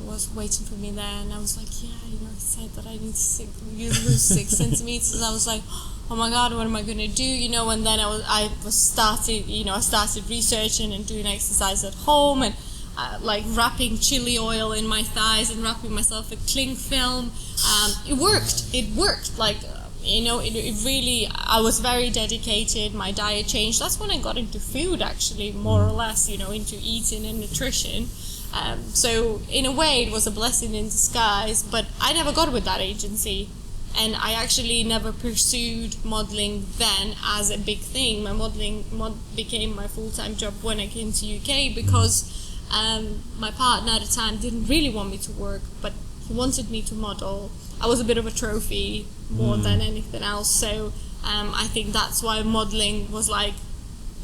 was waiting for me there, and I was like, yeah, I said that I need to lose 6 centimeters. I was like, oh my god, what am I gonna do? And then I started researching and doing exercise at home, and like wrapping chili oil in my thighs and wrapping myself in cling film. It worked. Like, it really, I was very dedicated. My diet changed. That's when I got into food, actually, more or less, into eating and nutrition. So in a way it was a blessing in disguise, but I never got with that agency, and I actually never pursued modeling then as a big thing. My modeling became my full-time job when I came to UK, because my partner at the time didn't really want me to work, but he wanted me to model. I was a bit of a trophy more than anything else, so I think that's why modeling was like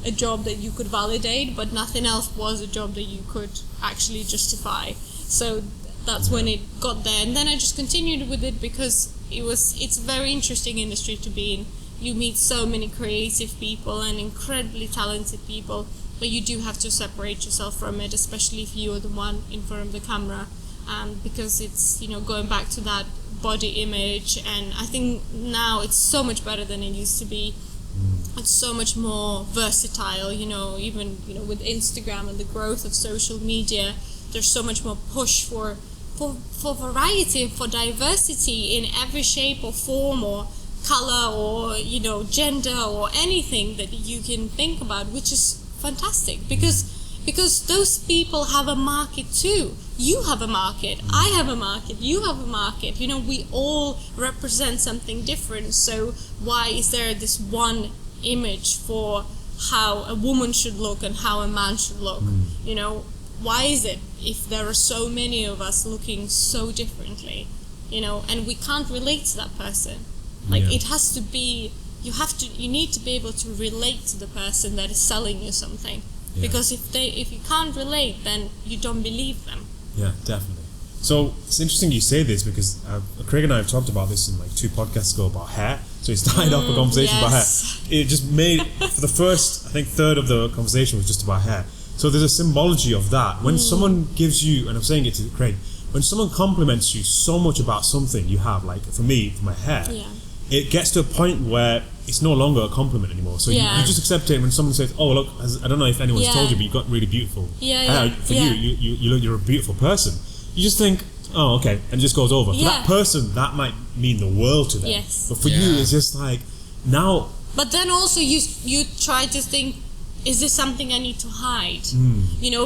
a job that you could validate, but nothing else was a job that you could actually justify. So that's when it got there, and then I just continued with it because it's a very interesting industry to be in. You meet so many creative people and incredibly talented people, but you do have to separate yourself from it, especially if you're the one in front of the camera, because it's going back to that body image. And I think now it's so much better than it used to be. It's so much more versatile, even with Instagram and the growth of social media, there's so much more push for variety, for diversity in every shape or form or color or gender or anything that you can think about, which is fantastic, because those people have a market too. You have a market, I have a market, you have a market, we all represent something different. So why is there this one image for how a woman should look and how a man should look? Why is it, if there are so many of us looking so differently, and we can't relate to that person? Like, it has to be, you need to be able to relate to the person that is selling you something. Because if you can't relate, then you don't believe them. Yeah, definitely. So it's interesting you say this, because Craig and I have talked about this in like 2 podcasts ago about hair. So we started off a conversation about hair. It just made, for the first, I think, third of the conversation was just about hair. So there's a symbology of that. When someone gives you, and I'm saying it to Craig, when someone compliments you so much about something you have, like for me, for my hair, it gets to a point where it's no longer a compliment anymore. So you just accept it when someone says, oh, look, I don't know if anyone's told you, but you've got really beautiful hair. For you, you're a beautiful person. You just think, oh, okay, and it just goes over. For that person, that might mean the world to them. Yes. But for you, it's just like, now... But then also you try to think, is this something I need to hide?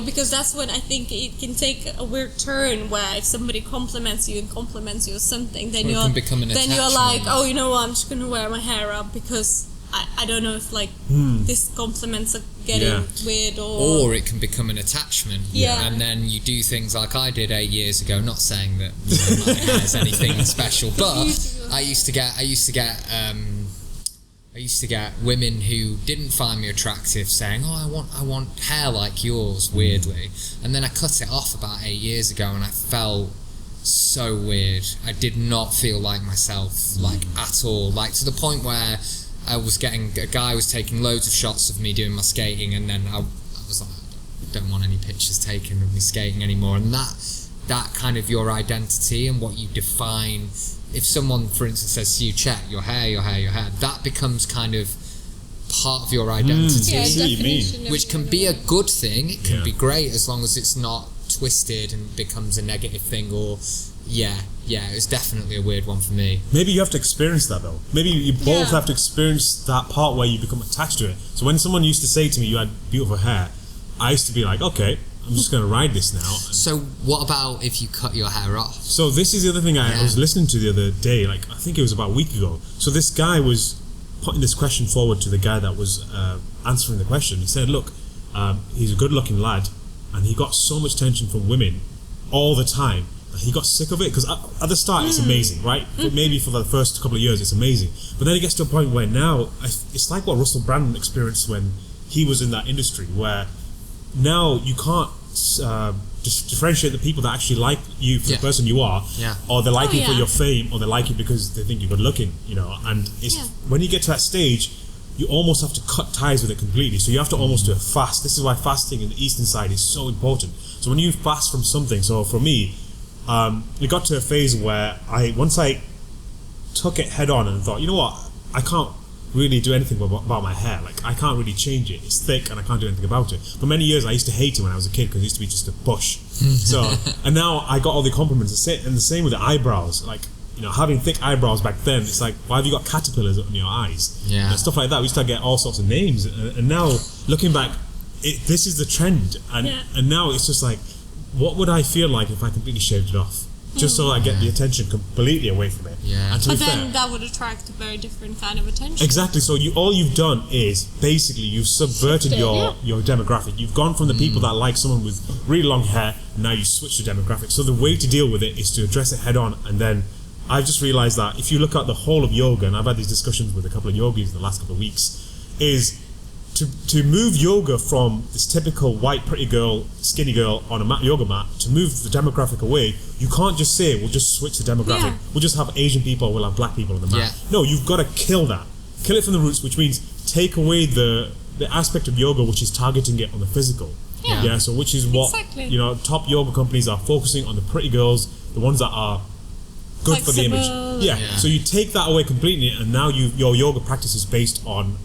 Because that's when I think it can take a weird turn, where if somebody compliments you or something, then you're like, oh, I'm just going to wear my hair up because I don't know if these compliments are getting weird, or it can become an attachment. And then you do things like I did 8 years ago. Not saying that my hair is anything special, but I used to get women who didn't find me attractive saying, oh, I want hair like yours, weirdly. And then I cut it off about 8 years ago, and I felt so weird. I did not feel like myself, at all. To the point where a guy was taking loads of shots of me doing my skating, and then I was like, I don't want any pictures taken of me skating anymore. And that kind of your identity and what you define. If someone, for instance, says to you, Chet, your hair, that becomes kind of part of your identity, which can be a good thing. It can be great as long as it's not twisted and becomes a negative thing. Or it's definitely a weird one for me. Maybe you have to experience that though. Maybe you both have to experience that part where you become attached to it. So when someone used to say to me, you had beautiful hair, I used to be like, okay, I'm just going to ride this now. So what about if you cut your hair off? So this is the other thing I was listening to the other day, I think it was about a week ago. So this guy was putting this question forward to the guy that was answering the question. He said, look, he's a good looking lad, and he got so much attention from women all the time that he got sick of it, because at the start it's amazing, right? But maybe for the first couple of years it's amazing. But then it gets to a point where now, it's like what Russell Brand experienced when he was in that industry, where now you can't differentiate the people that actually like you for the person you are, or they like you for your fame, or they like you because they think you're good looking, and it's when you get to that stage, you almost have to cut ties with it completely. So you have to almost do a fast. This is why fasting in the eastern side is so important. So when you fast from something, so for me, it got to a phase where once I took it head on and thought, you know what, I can't really do anything about my hair. Like, I can't really change it. It's thick and I can't do anything about it. For many years I used to hate it when I was a kid because it used to be just a bush. So, and now I got all the compliments. And the same with the eyebrows. Like, you know, having thick eyebrows back then, it's like, why have you got caterpillars on your eyes? Yeah. And stuff like that. We used to get all sorts of names. And now, looking back, this is the trend. And now it's just like, what would I feel like if I completely shaved it off? Just so I get the attention completely away from it. Yeah. And to But be then fair, that would attract a very different kind of attention. exactly. So all you've done is basically you've subverted your demographic. You've gone from the people that like someone with really long hair, and now you switch the demographic. So the way to deal with it is to address it head on. And then I've just realized that if you look at the whole of yoga, and I've had these discussions with a couple of yogis in the last couple of weeks, is to move yoga from this typical white pretty girl, skinny girl on a yoga mat, to move the demographic away, you can't just say we'll just switch the demographic. Yeah. We'll just have Asian people, we'll have black people on the mat. Yeah. No, you've got to kill that. Kill it from the roots, which means take away the aspect of yoga which is targeting it on the physical. Yeah. So which is what Exactly. top yoga companies are focusing on, the pretty girls, the ones that are good for the image. Flexible. Yeah. Yeah. So you take that away completely, and now your yoga practice is based on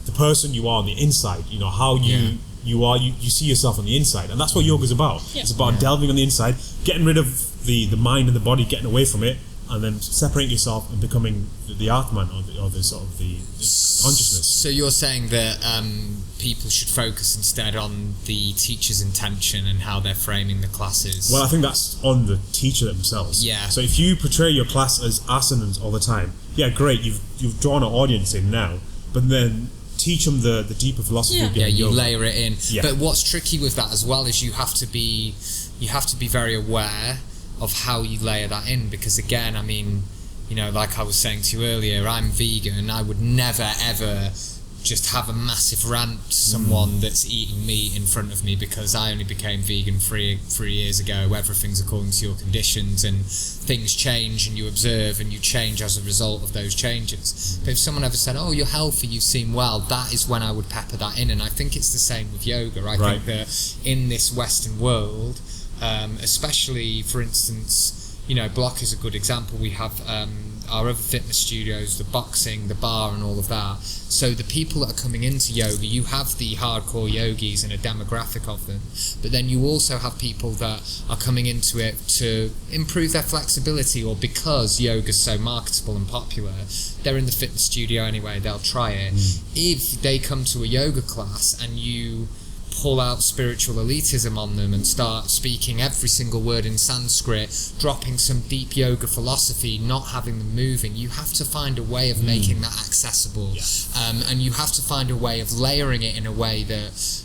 the person you are on the inside. You know how you are. You see yourself on the inside, and that's what yoga is about. Yeah. It's about delving on the inside, getting rid of the mind and the body, getting away from it, and then separating yourself and becoming the Atman, or the sort of the consciousness. So you're saying that people should focus instead on the teacher's intention and how they're framing the classes? Well, I think that's on the teacher themselves. Yeah. So if you portray your class as asanas all the time, yeah, great, you've drawn an audience in now, but then teach them the deeper philosophy of Yeah, you yoga. layer it in. Yeah. But what's tricky with that as well is you have to be very aware of how you layer that in, because again, I mean, you know, like I was saying to you earlier, I'm vegan. I would never ever just have a massive rant to someone that's eating meat in front of me because I only became vegan three years ago. Everything's according to your conditions, and things change, and you observe and you change as a result of those changes. But if someone ever said, "Oh, you're healthy, you seem well," that is when I would pepper that in. And I think it's the same with yoga. I think that in this Western world, especially, for instance, you know, Blok is a good example. We have our other fitness studios, the boxing, the bar, and all of that. So the people that are coming into yoga, you have the hardcore yogis and a demographic of them, but then you also have people that are coming into it to improve their flexibility, or because yoga's so marketable and popular, they're in the fitness studio anyway, they'll try it. If they come to a yoga class and you pull out spiritual elitism on them and start speaking every single word in Sanskrit, dropping some deep yoga philosophy, not having them moving, you have to find a way of making that accessible. And you have to find a way of layering it in a way that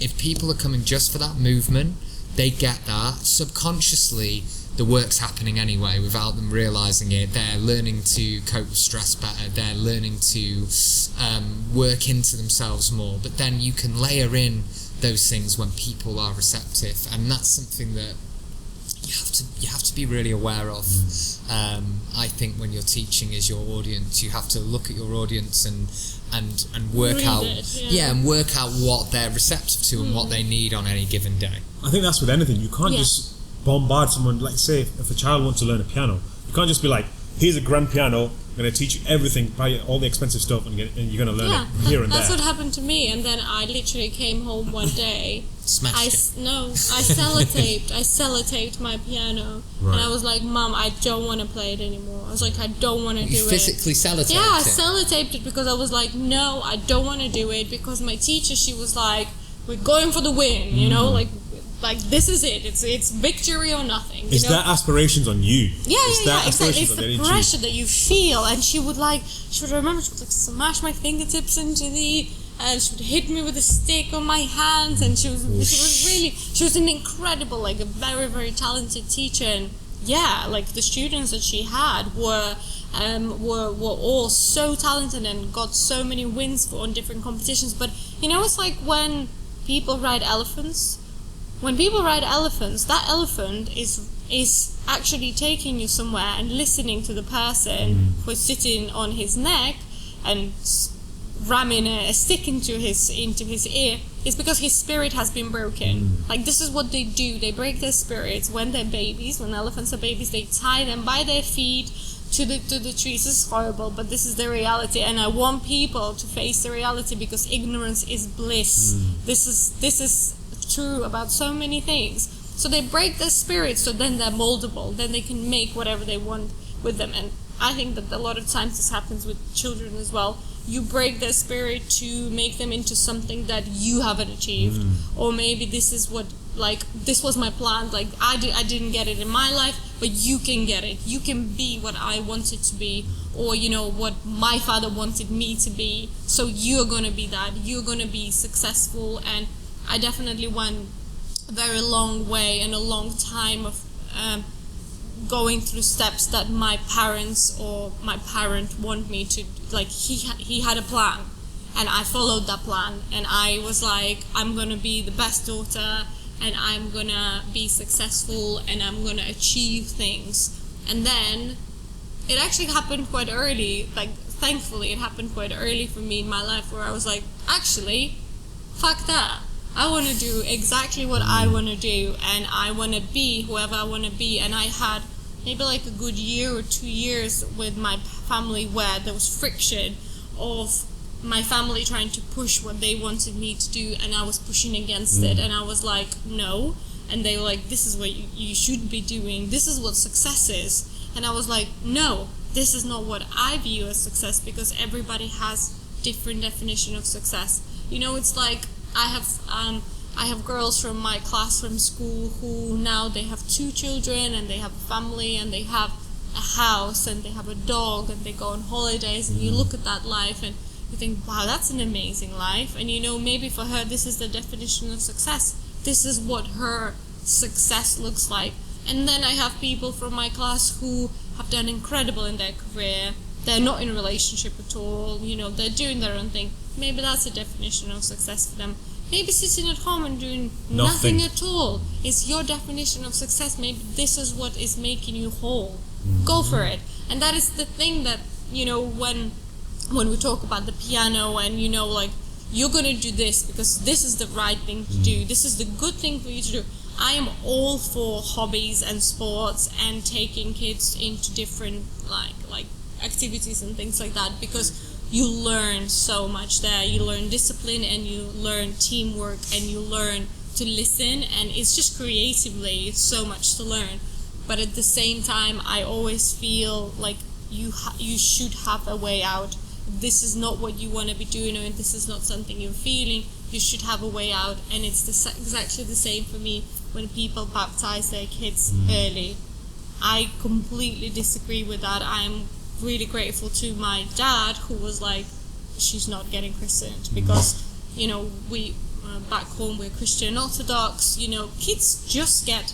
if people are coming just for that movement, they get that. Subconsciously, the work's happening anyway without them realising it. They're learning to cope with stress better. They're learning to work into themselves more. But then you can layer in those things when people are receptive, and that's something that you have to be really aware of. I think when you're teaching is your audience, you have to look at your audience and work Read out it, and work out what they're receptive to and what they need on any given day. I think that's with anything. You can't just bombard someone. Like, say, if a child wants to learn a piano, you can't just be like, here's a grand piano, I'm going to teach you everything, buy all the expensive stuff, and you're going to learn it here and that's there. what happened to me. And then I literally came home one day. Smashed it. I sellotaped my piano, and I was like, "Mom, I don't want to play it anymore." I was like, "I don't want to do You it." physically sellotaped Yeah, I it. sellotaped it because I was like, "No, I don't want to do it," because my teacher, she was like, "We're going for the win," you know, like this is it. It's victory or nothing. It's you know? their aspirations on you. Yeah, exactly. It's on their the pressure that you feel, and she would remember, she would like smash my fingertips into and she would hit me with a stick on my hands, and she was an incredible, like a very, very talented teacher, and like the students that she had were all so talented and got so many wins on different competitions. But you know, it's like when people ride elephants. When people ride elephants, that elephant is actually taking you somewhere and listening to the person who's sitting on his neck and ramming a stick into his ear. is because his spirit has been broken. Like, this is what they do. They break their spirits when they're babies. When elephants are babies, they tie them by their feet to the trees. This is horrible, but this is the reality, and I want people to face the reality, because ignorance is bliss. This is true about so many things. So they break their spirits, so then they're moldable. Then they can make whatever they want with them. And I think that a lot of times this happens with children as well. You break their spirit to make them into something that you haven't achieved, or maybe this is what, like, this was my plan. Like, I didn't get it in my life, but you can get it. You can be what I wanted to be, or, you know, what my father wanted me to be. So you're gonna be that. You're gonna be successful. And I definitely went a very long way and a long time of going through steps that my parents or my parent want me to. Like, he had a plan, and I followed that plan, and I was like, I'm gonna be the best daughter, and I'm gonna be successful, and I'm gonna achieve things. And then it actually happened quite early. Like, thankfully it happened quite early for me in my life, where I was like, actually, fuck that. I want to do exactly what I want to do, and I want to be whoever I want to be. And I had maybe like a good year or 2 years with my family where there was friction of my family trying to push what they wanted me to do, and I was pushing against it, and I was like, no. And they were like, this is what you should be doing, this is what success is. And I was like, no, this is not what I view as success, because everybody has different definition of success. You know, it's like I have girls from my class from school who now they have 2 children, and they have a family, and they have a house, and they have a dog, and they go on holidays, and you look at that life and you think, wow, that's an amazing life. And you know, maybe for her this is the definition of success. This is what her success looks like. And then I have people from my class who have done incredible in their career. They're not in a relationship at all, you know, they're doing their own thing. Maybe that's a definition of success for them. Maybe sitting at home and doing nothing at all is your definition of success. Maybe this is what is making you whole. Go for it. And that is the thing that, you know, when we talk about the piano, and, you know, like, you're going to do this because this is the right thing to do. This is the good thing for you to do. I am all for hobbies and sports and taking kids into different like activities and things like that, because you learn so much there. You learn discipline, and you learn teamwork, and you learn to listen, and it's just creatively, it's so much to learn. But at the same time, I always feel like you should have a way out. This is not what you want to be doing, or this is not something you're feeling, you should have a way out. And it's exactly the same for me when people baptize their kids early. I completely disagree with that. I'm really grateful to my dad, who was like, she's not getting christened, because, you know, we back home we're Christian Orthodox. You know, kids just get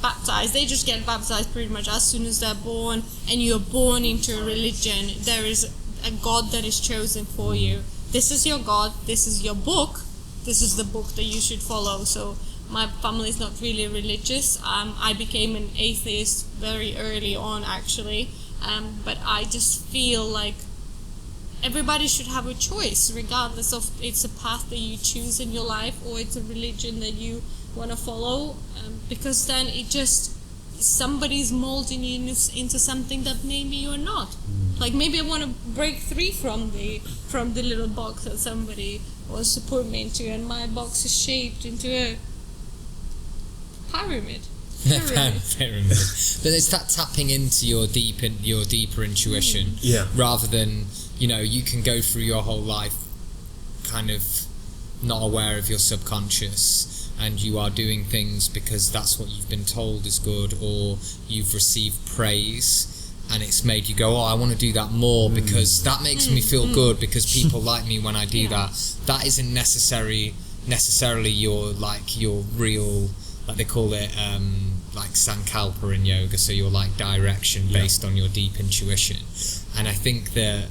baptized. They just get baptized pretty much as soon as they're born, and you're born into a religion. There is a God that is chosen for you. This is your God, this is your book, this is the book that you should follow. So my family is not really religious. I became an atheist very early on, actually. But I just feel like everybody should have a choice, regardless of it's a path that you choose in your life or it's a religion that you want to follow, because then it just, somebody's molding you into something that maybe you're not. Like, maybe I want to break free from the little box that somebody wants to put me into, and my box is shaped into a pyramid. Pyramid. But it's that tapping into your deeper intuition, rather than, you know, you can go through your whole life kind of not aware of your subconscious, and you are doing things because that's what you've been told is good, or you've received praise and it's made you go, oh, I want to do that more because that makes me feel good, because people like me when I do that. That isn't necessarily your real, like they call it, like sankalpa in yoga, so your like direction based on your deep intuition. And I think that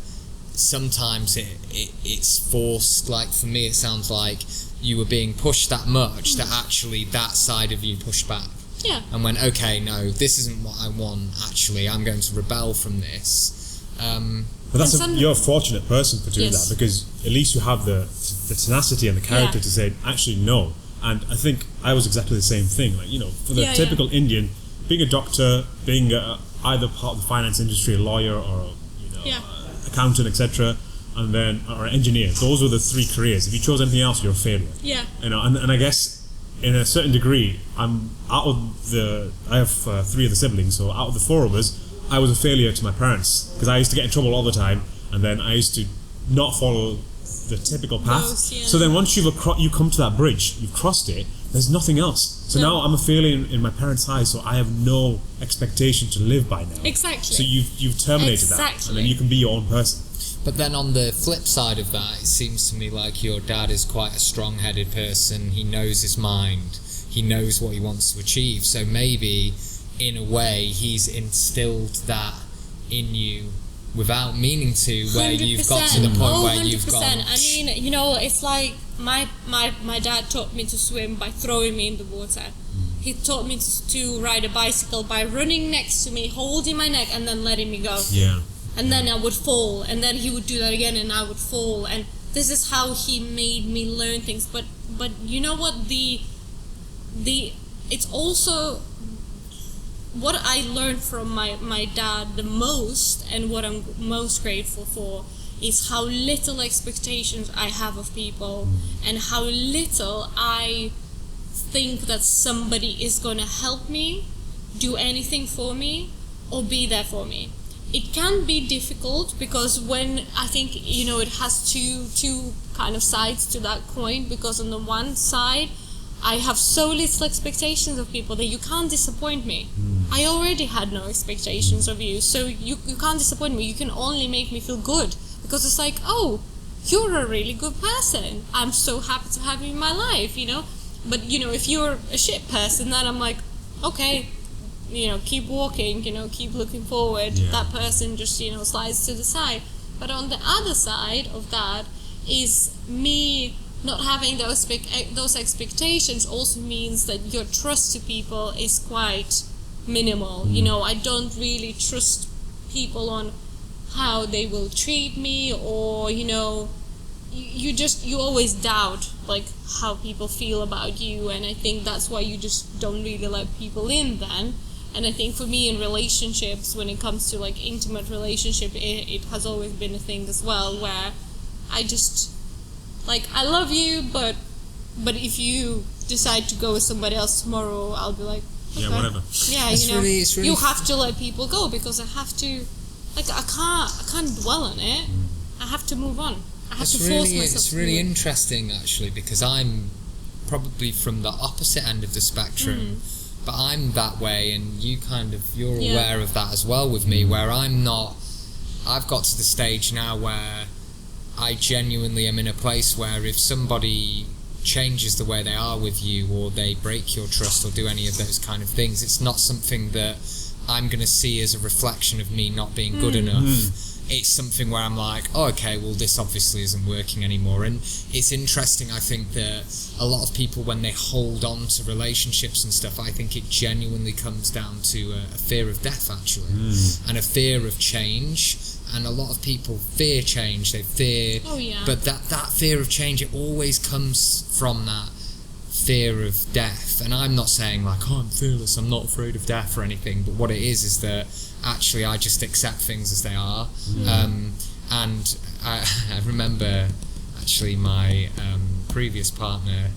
sometimes it's forced. Like for me, it sounds like you were being pushed that much that actually that side of you pushed back. Yeah. And went, okay, no, this isn't what I want. Actually, I'm going to rebel from this. But you're a fortunate person for doing that, because at least you have the the tenacity and the character to say, actually, no. And I think I was exactly the same thing. Like, for the typical Indian, being a doctor, being either part of the finance industry, a lawyer, or accountant, etc., and then or an engineer. Those were the three careers. If you chose anything else, you're a failure. Yeah. And I guess in a certain degree, I have three of the siblings, so out of the four of us, I was a failure to my parents because I used to get in trouble all the time, and then I used to not follow the typical path. So then once you come to that bridge, you've crossed it, there's nothing else. So now I'm a failure in my parents' eyes, so I have no expectation to live by now. Exactly. So you've terminated that, and then you can be your own person. But then on the flip side of that, it seems to me like your dad is quite a strong-headed person. He knows his mind. He knows what he wants to achieve. So maybe, in a way, he's instilled that in you without meaning to, where 100%. You've got to the point where 100%. You've gone. I mean, it's like my dad taught me to swim by throwing me in the water. He taught me to ride a bicycle by running next to me, holding my neck, and then letting me go. Yeah. And then I would fall, and then he would do that again, and I would fall, and this is how he made me learn things. But you know what? It's also what I learned from my dad the most, and what I'm most grateful for, is how little expectations I have of people, and how little I think that somebody is going to help me, do anything for me, or be there for me. It can be difficult because when I think it has two kind of sides to that coin, because on the one side I have so little expectations of people that you can't disappoint me. I already had no expectations of you, so you can't disappoint me. You can only make me feel good, because it's like, oh, you're a really good person, I'm so happy to have you in my life, But if you're a shit person, then I'm like, okay, keep walking, keep looking forward. That person just, slides to the side. But on the other side of that is me not having those expectations also means that your trust to people is quite minimal. I don't really trust people on how they will treat me, or, you always doubt like how people feel about you, and I think that's why you just don't really let people in then. And I think for me in relationships, when it comes to like intimate relationship, it has always been a thing as well, where I just like, I love you, but if you decide to go with somebody else tomorrow, I'll be like, okay. Yeah, whatever. Yeah, it's really you have to let people go, because I have to, like, I can't dwell on it. I have to move on. I have to force myself. It's really interesting actually, because I'm probably from the opposite end of the spectrum. But I'm that way, and you're aware of that as well with me, where I've got to the stage now where I genuinely am in a place where if somebody changes the way they are with you, or they break your trust, or do any of those kind of things, it's not something that I'm going to see as a reflection of me not being good enough. It's something where I'm like, oh, okay, well, this obviously isn't working anymore. And it's interesting, I think, that a lot of people, when they hold on to relationships and stuff, I think it genuinely comes down to a fear of death, actually, and a fear of change. And a lot of people fear change. They fear, but that fear of change, it always comes from that fear of death. And I'm not saying like, oh, I'm fearless, I'm not afraid of death or anything, but what it is that actually I just accept things as they are. And I remember actually my previous partner,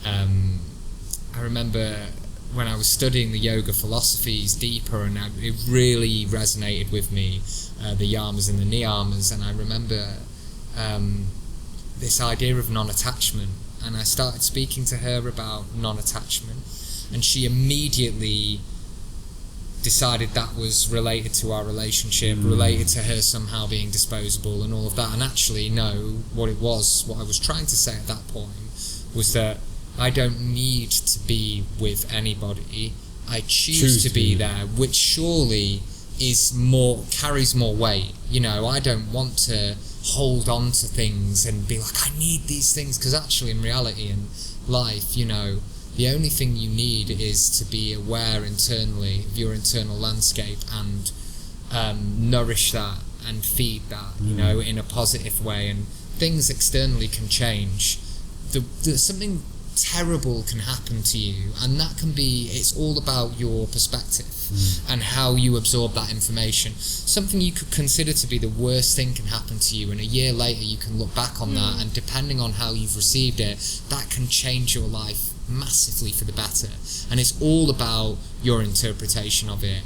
I remember when I was studying the yoga philosophies deeper, and it really resonated with me, the yamas and the niyamas, and I remember this idea of non-attachment, and I started speaking to her about non-attachment, and she immediately decided that was related to our relationship, related to her somehow being disposable and all of that. And actually, no, what I was trying to say at that point was that I don't need to be with anybody. I choose to be there, which surely carries more weight. I don't want to hold on to things and be like, I need these things, because actually in reality in life, the only thing you need is to be aware internally of your internal landscape and nourish that and feed that, in a positive way. And things externally can change, something terrible can happen to you, and that can be, it's all about your perspective and how you absorb that information. Something you could consider to be the worst thing can happen to you, and a year later you can look back on that, and depending on how you've received it, that can change your life massively for the better. And it's all about your interpretation of it.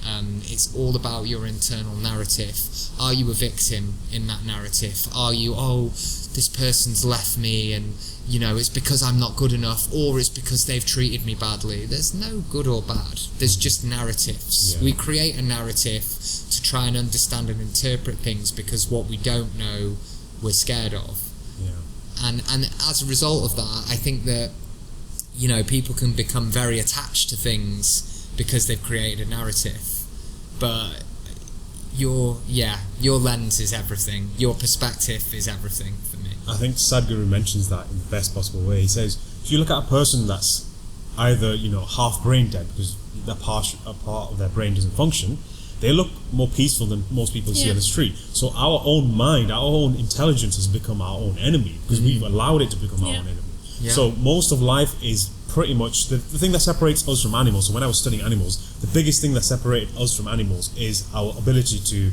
It's all about your internal narrative. Are you a victim in that narrative? Are you, oh, this person's left me and it's because I'm not good enough, or it's because they've treated me badly? There's no good or bad. There's just narratives. We create a narrative to try and understand and interpret things, because what we don't know, we're scared of. And as a result of that, I think that people can become very attached to things because they've created a narrative. But your lens is everything. Your perspective is everything for me. I think Sadhguru mentions that in the best possible way. He says, if you look at a person that's either half brain dead because a part of their brain doesn't function, they look more peaceful than most people see on the street. So our own mind, our own intelligence has become our own enemy because we've allowed it to become our own enemy. So most of life is pretty much the thing that separates us from animals. So when I was studying animals, the biggest thing that separated us from animals is our ability to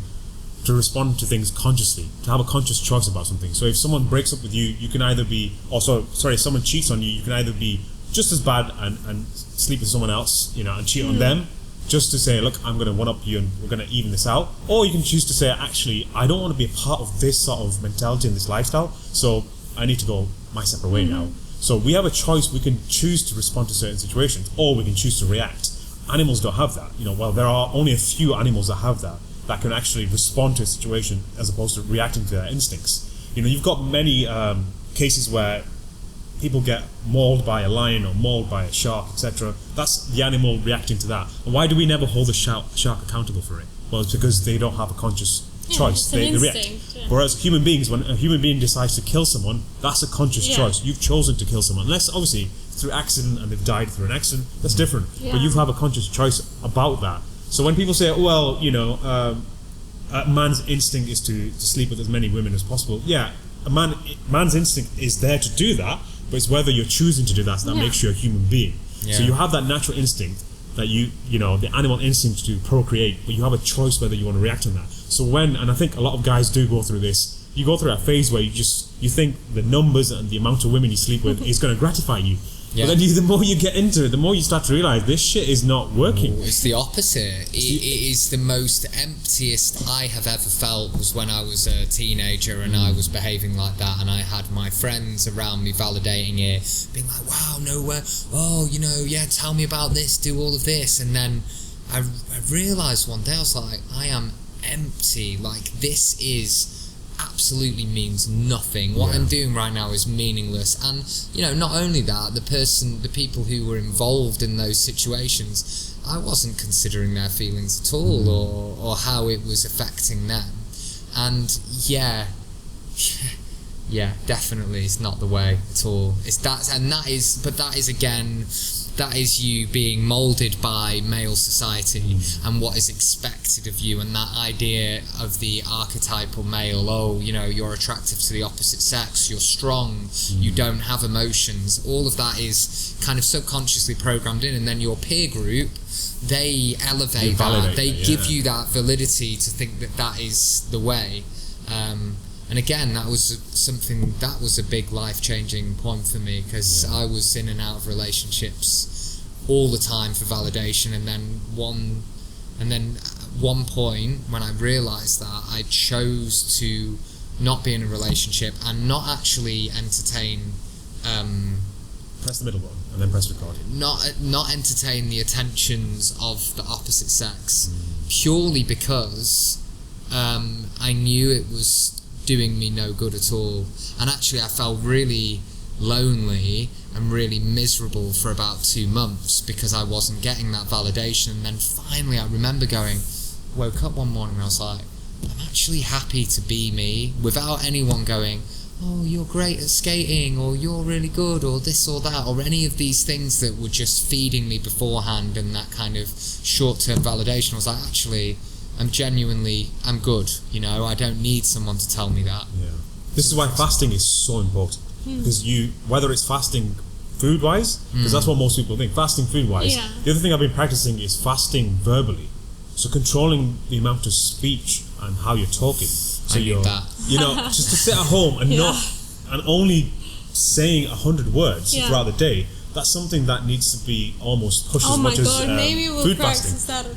respond to things consciously, to have a conscious choice about something. So if someone breaks up with you, you can either be, if someone cheats on you, you can either be just as bad and sleep with someone else, and cheat on them, just to say, look, I'm going to one-up you and we're going to even this out. Or you can choose to say, actually, I don't want to be a part of this sort of mentality and this lifestyle, so I need to go my separate way now. So we have a choice. We can choose to respond to certain situations, or we can choose to react. Animals don't have that. Well, there are only a few animals that have that can actually respond to a situation as opposed to reacting to their instincts. You've got many cases where people get mauled by a lion or mauled by a shark, etc. That's the animal reacting to that. And why do we never hold the shark accountable for it? Well, it's because they don't have a conscious choice. They react. Whereas human beings, when a human being decides to kill someone, that's a conscious choice. You've chosen to kill someone, unless obviously through accident and they've died through an accident. That's different. But you have a conscious choice about that. So when people say, well, man's instinct is to sleep with as many women as possible. Yeah, man's instinct is there to do that, but it's whether you're choosing to do that that makes you a human being. So you have that natural instinct that the animal instinct to procreate, but you have a choice whether you want to react on that. So and I think a lot of guys do go through this, you go through that phase where you think the numbers and the amount of women you sleep with is going to gratify you. But then the more you get into it, the more you start to realize this shit is not working. It's the opposite. It is the most emptiest I have ever felt was when I was a teenager and I was behaving like that, and I had my friends around me validating it, being like, wow, no way, tell me about this, do all of this. And then I realised one day, I was like, I am empty. Like, this is absolutely means nothing. What I'm doing right now is meaningless. And not only that, the people who were involved in those situations, I wasn't considering their feelings at all, or how it was affecting them. And definitely it's not the way at all. That is you being moulded by male society and what is expected of you, and that idea of the archetypal male. You're attractive to the opposite sex, you're strong, you don't have emotions. All of that is kind of subconsciously programmed in, and then your peer group, they elevate that, they give you that validity to think that is the way. And again, that was a big life-changing point for me, because I was in and out of relationships all the time for validation, and then at one point when I realised that, I chose to not be in a relationship and not actually entertain. Press the middle one and then press record. Not entertain the attentions of the opposite sex, purely because I knew it was doing me no good at all. And actually I felt really lonely and really miserable for about 2 months because I wasn't getting that validation. And then finally I remember woke up one morning and I was like, I'm actually happy to be me, without anyone going, oh, you're great at skating, or you're really good, or this or that, or any of these things that were just feeding me beforehand, and that kind of short-term validation. I was like, actually, I'm good, I don't need someone to tell me that. This is why fasting is so important, because whether it's fasting food-wise, because that's what most people think, fasting food-wise. Yeah. The other thing I've been practicing is fasting verbally, so controlling the amount of speech and how you're talking. So I need that. Just to sit at home and only saying 100 words throughout the day. That's something that needs to be almost pushed as much as maybe we'll food practice fasting.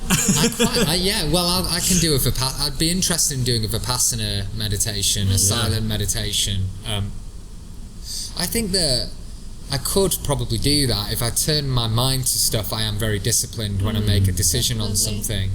that. I can do a Vipassana. I'd be interested in doing a Vipassana meditation, a silent meditation. I think that I could probably do that if I turn my mind to stuff. I am very disciplined when I make a decision on something.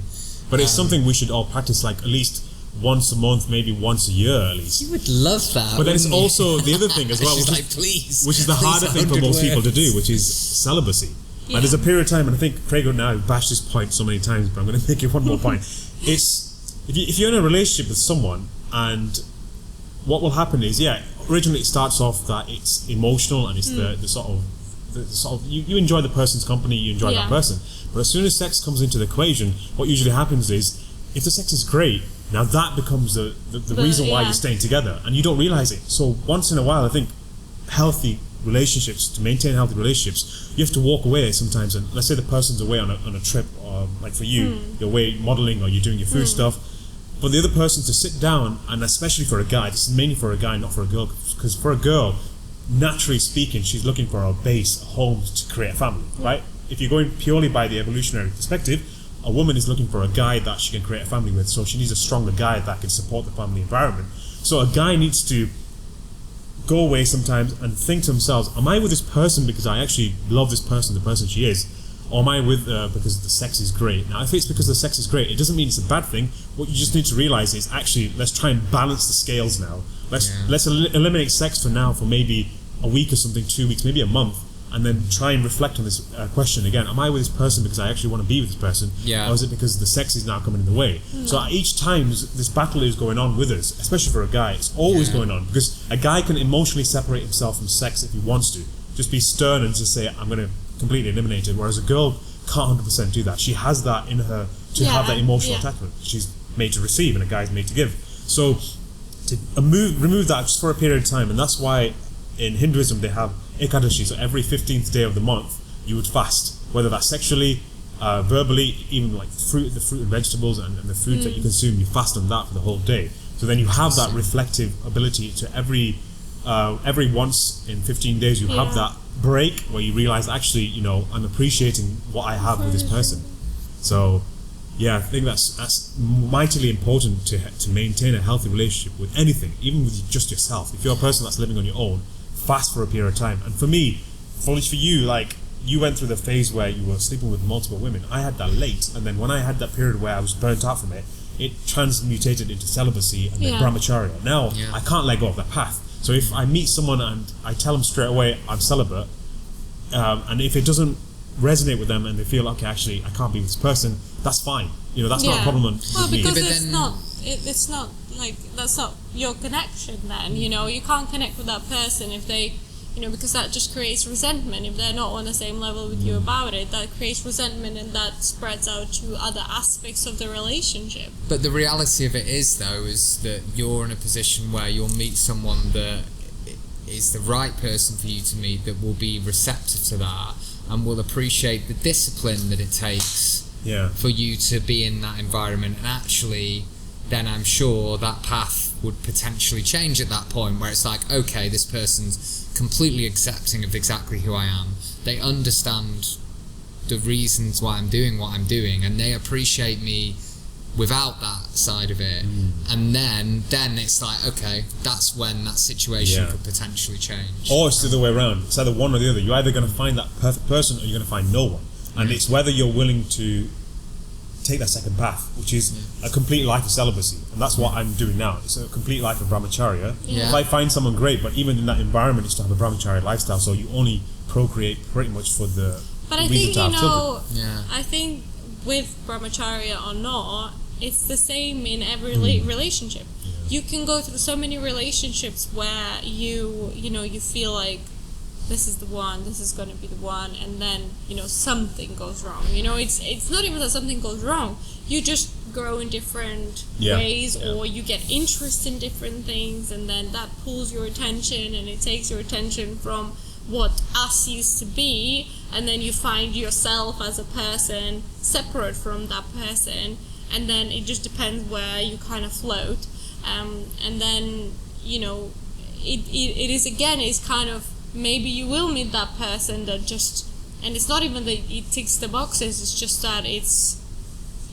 But it's something we should all practice, like at least once a month, maybe once a year at least. You would love that. But then it's also the other thing as well, She's which is the harder thing for most people to do, which is celibacy. Yeah. And there's a period of time, and I think Craig and I have bashed this point so many times, but I'm going to make it one more point. It's if you're in a relationship with someone, and what will happen is, originally it starts off that it's emotional and it's the sort of you enjoy the person's company, you enjoy that person. But as soon as sex comes into the equation, what usually happens is, if the sex is great, now that becomes the reason why you're staying together, and you don't realize it. So once in a while, I think healthy relationships, to maintain healthy relationships, you have to walk away sometimes. And let's say the person's away on a trip, or like for you, you're away modeling or you're doing your food stuff. But the other person to sit down, and especially for a guy, this is mainly for a guy, not for a girl, because for a girl, naturally speaking, she's looking for a base, a home to create a family, right? If you're going purely by the evolutionary perspective, a woman is looking for a guy that she can create a family with, so she needs a stronger guy that can support the family environment. So a guy needs to go away sometimes and think to themselves, am I with this person because I actually love this person, the person she is, or am I with because the sex is great? Now, if it's because the sex is great, it doesn't mean it's a bad thing. What you just need to realize is, actually, let's try and balance the scales now. Let's eliminate sex for now, for maybe a week or something, 2 weeks, maybe a month, and then try and reflect on this question again. Am I with this person because I actually want to be with this person? Yeah. Or is it because the sex is now coming in the way? So at each time this battle is going on with us, especially for a guy, it's always going on, because a guy can emotionally separate himself from sex if he wants to. Just be stern and just say, I'm going to completely eliminate it. Whereas a girl can't 100% do that. She has that in her to have that emotional attachment. She's made to receive and a guy's made to give. So to remove that just for a period of time, and that's why in Hinduism they have Ekadashi, so every 15th day of the month you would fast, whether that's sexually, verbally, even like the fruit and vegetables and the food that you consume, you fast on that for the whole day. So then you have that reflective ability to every once in 15 days you have that break where you realize, actually, I'm appreciating what I have with this person. So I think that's mightily important to maintain a healthy relationship with anything, even with just yourself. If you're a person that's living on your own, fast for a period of time. And for me, for you, like, you went through the phase where you were sleeping with multiple women. I had that late, and then when I had that period where I was burnt out from it, it transmutated into celibacy and then brahmacharya. Now I can't let go of that path. So if I meet someone and I tell them straight away I'm celibate, and if it doesn't resonate with them and they feel, okay, actually I can't be with this person, that's fine. That's not a problem with me. Because it's not like, that's not your connection then. You can't connect with that person if they, because that just creates resentment. If they're not on the same level with you about it, that creates resentment, and that spreads out to other aspects of the relationship. But the reality of it is, though, is that you're in a position where you'll meet someone that is the right person for you to meet, that will be receptive to that and will appreciate the discipline that it takes for you to be in that environment. And actually, then I'm sure that path would potentially change at that point, where it's like, okay, this person's completely accepting of exactly who I am. They understand the reasons why I'm doing what I'm doing, and they appreciate me without that side of it. And then it's like, okay, that's when that situation could potentially change. Or it's the other way around. It's either one or the other. You're either going to find that perfect person or you're going to find no one. And it's whether you're willing to take that second path, which is a complete life of celibacy. And that's what I'm doing now. It's a complete life of brahmacharya. If I find someone great, but even in that environment, it's to have a brahmacharya lifestyle, so you only procreate pretty much for the reason to have children. I think with brahmacharya or not, it's the same in every relationship. You can go through so many relationships where you feel like this is the one, this is going to be the one, and then something goes wrong. It's not even that something goes wrong. You just grow in different Yeah. ways, Yeah. or you get interest in different things, and then that pulls your attention, and it takes your attention from what us used to be, and then you find yourself as a person separate from that person, and then it just depends where you kind of float, and then it is again, it's kind of, maybe you will meet that person that just, and it's not even that it ticks the boxes, it's just that it's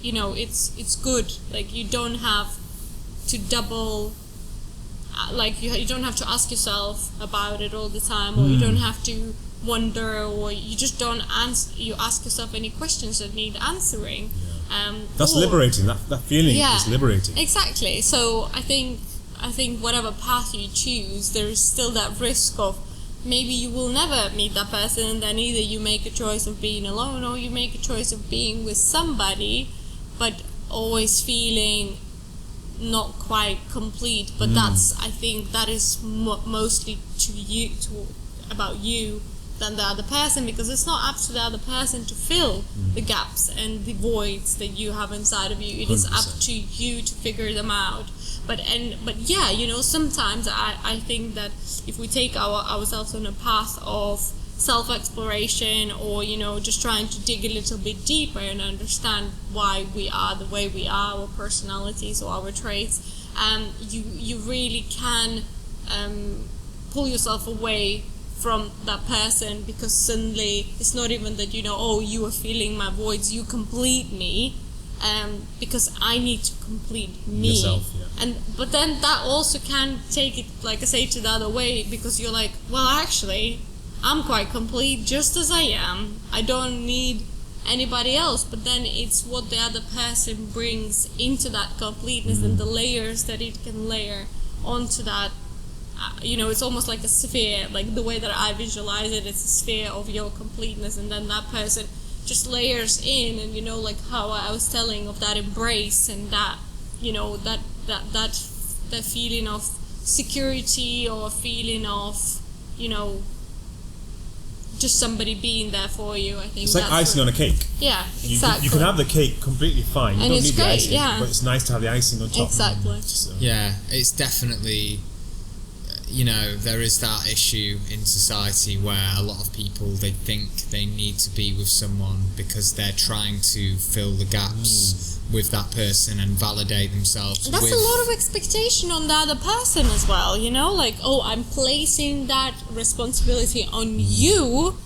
it's good, like you don't have to double, like you don't have to ask yourself about it all the time, or you don't have to wonder, or you just don't you ask yourself any questions that need answering. That's liberating. That feeling is liberating. Exactly. So I think whatever path you choose, there is still that risk of maybe you will never meet that person, and then either you make a choice of being alone, or you make a choice of being with somebody, but always feeling not quite complete. But I think that is mostly about you than the other person, because it's not up to the other person to fill the gaps and the voids that you have inside of you. It 100%. Is up to you to figure them out. But yeah, sometimes I think that if we take ourselves on a path of self-exploration, or just trying to dig a little bit deeper and understand why we are the way we are, our personalities or our traits, you really can pull yourself away from that person, because suddenly it's not even that you are filling my voids, you complete me, because I need to complete me. Yourself, yeah. But then that also can take it, like I say, to the other way, because you're like, well, actually I'm quite complete just as I am, I don't need anybody else. But then it's what the other person brings into that completeness, and the layers that it can layer onto that. It's almost like a sphere, like the way that I visualize it, it's a sphere of your completeness, and then that person just layers in, and like how I was telling of that embrace, and that that feeling of security, or a feeling of just somebody being there for you. I think it's like icing on a cake. Yeah, exactly. You can have the cake completely fine. You and don't it's need great, the icing, yeah. but it's nice to have the icing on top. Exactly. Yeah, it's definitely, there is that issue in society where a lot of people, they think they need to be with someone because they're trying to fill the gaps with that person and validate themselves. That's a lot of expectation on the other person as well, like, oh, I'm placing that responsibility on you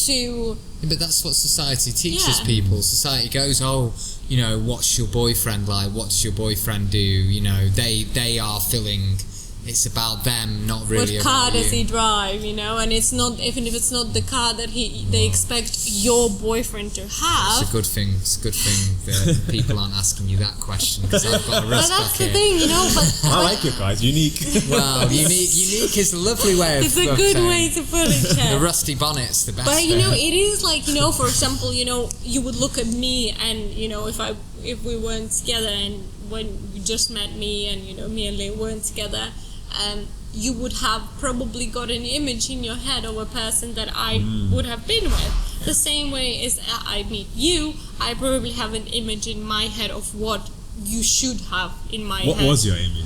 to... But that's what society teaches people. Society goes, what's your boyfriend like? What does your boyfriend do? They are filling... It's about them, not really what about car does you. he drive, and it's not, even if it's not the car that they expect your boyfriend to have. It's a good thing that people aren't asking you that question, because I've got a rust But that's bucket. the thing, I like it, guys. Unique. Well, unique is a lovely way of... It's a good way to put it, Chad. The rusty bonnet's the best. But it is like, for example, you would look at me, and if we weren't together, and when you just met me, and me and Leo weren't together, you would have probably got an image in your head of a person that I would have been with. The same way as I meet you, I probably have an image in my head of what you should have in my head. What was your image?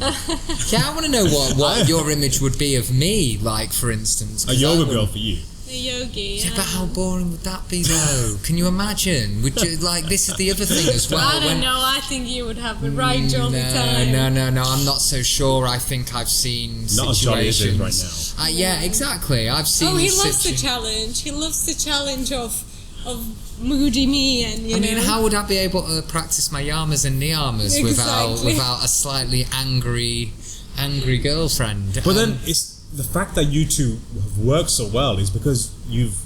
Yeah, I want to know what your image would be of me, like, for instance. A yoga girl for you. A yogi. Yeah, but how boring would that be, though? Can you imagine? Would you, this is the other thing as well. I don't know, I think you would have the right all the time. No, I'm not so sure. I think I've seen not situations... as jolly as it is right now. Yeah, exactly. I've seen... He loves the challenge. He loves the challenge of moody me, and I mean, how would I be able to practice my yamas and niyamas without a slightly angry girlfriend? But then it's the fact that you two have worked so well is because you've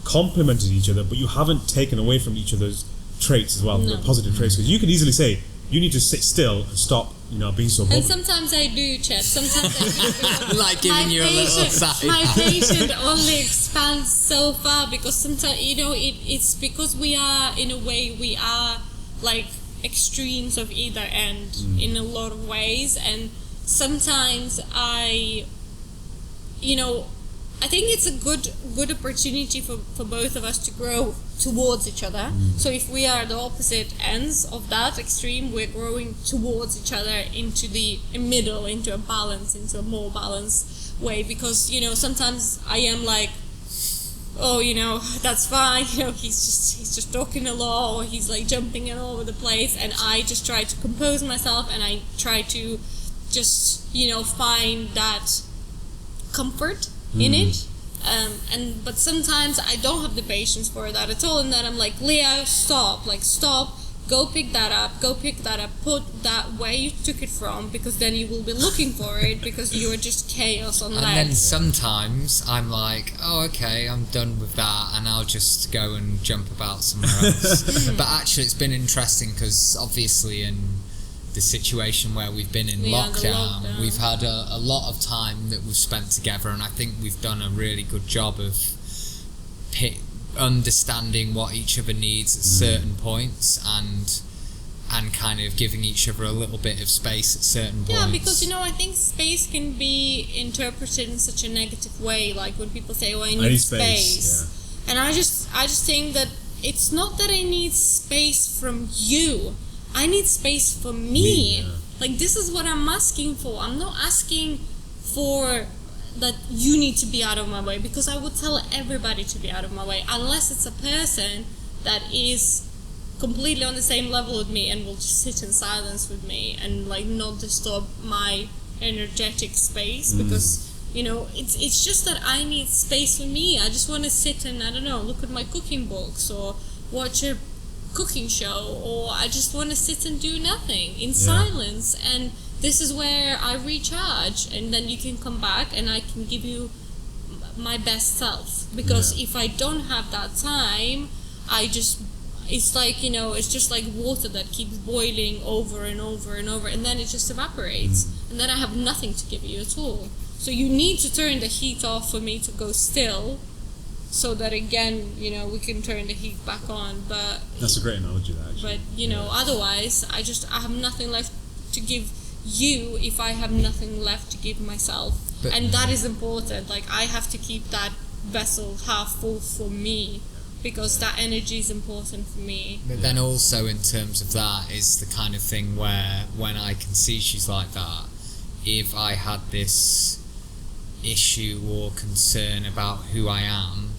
complemented each other, but you haven't taken away from each other's traits as well, the positive traits. Because you could easily say, you need to sit still and stop, being so bothered. And sometimes I do, Chet. Sometimes I do. Like giving you a little side. My patient only expands so far, because sometimes, it's because we are, in a way, we are like extremes of either end in a lot of ways. And sometimes I I think it's a good opportunity for both of us to grow towards each other. So if we are the opposite ends of that extreme, we're growing towards each other into the middle, into a balance, into a more balanced way. Because, you know, sometimes I am like, oh, you know, that's fine, you know, he's just talking a lot, or he's like jumping all over the place, and I just try to compose myself, and I try to just, you know, find that comfort in it. But sometimes I don't have the patience for that at all, and then I'm like, Leo, stop, go pick that up, put that where you took it from, because then you will be looking for it, because you are just chaos on that. And then sometimes I'm like, oh, okay, I'm done with that, and I'll just go and jump about somewhere else. But actually it's been interesting, because obviously in the situation where we've been in lockdown, we've had a lot of time that we've spent together, and I think we've done a really good job of understanding what each other needs at certain points, and kind of giving each other a little bit of space at certain points. Yeah, because, you know, I think space can be interpreted in such a negative way, like when people say, oh, I need space. Yeah. And I just think that it's not that I need space from you, I need space for me. Yeah. Like, this is what I'm asking for. I'm not asking for that you need to be out of my way, because I would tell everybody to be out of my way, unless it's a person that is completely on the same level with me and will just sit in silence with me and like not disturb my energetic space. Because, you know, it's just that I need space for me. I just want to sit and, I don't know, look at my cooking books or watch a cooking show, or I just want to sit and do nothing in silence. And this is where I recharge, and then you can come back and I can give you my best self. Because if I don't have that time, it's like, you know, it's just like water that keeps boiling over and over and over, and then it just evaporates, and then I have nothing to give you at all. So you need to turn the heat off for me to go still, so that again, you know, we can turn the heat back on. But that's a great analogy, that, actually. But, you know, otherwise I have nothing left to give you if I have nothing left to give myself. And that is important. Like, I have to keep that vessel half full for me, because that energy is important for me. But then also in terms of that is the kind of thing where when I can see she's like that, if I had this issue or concern about who I am,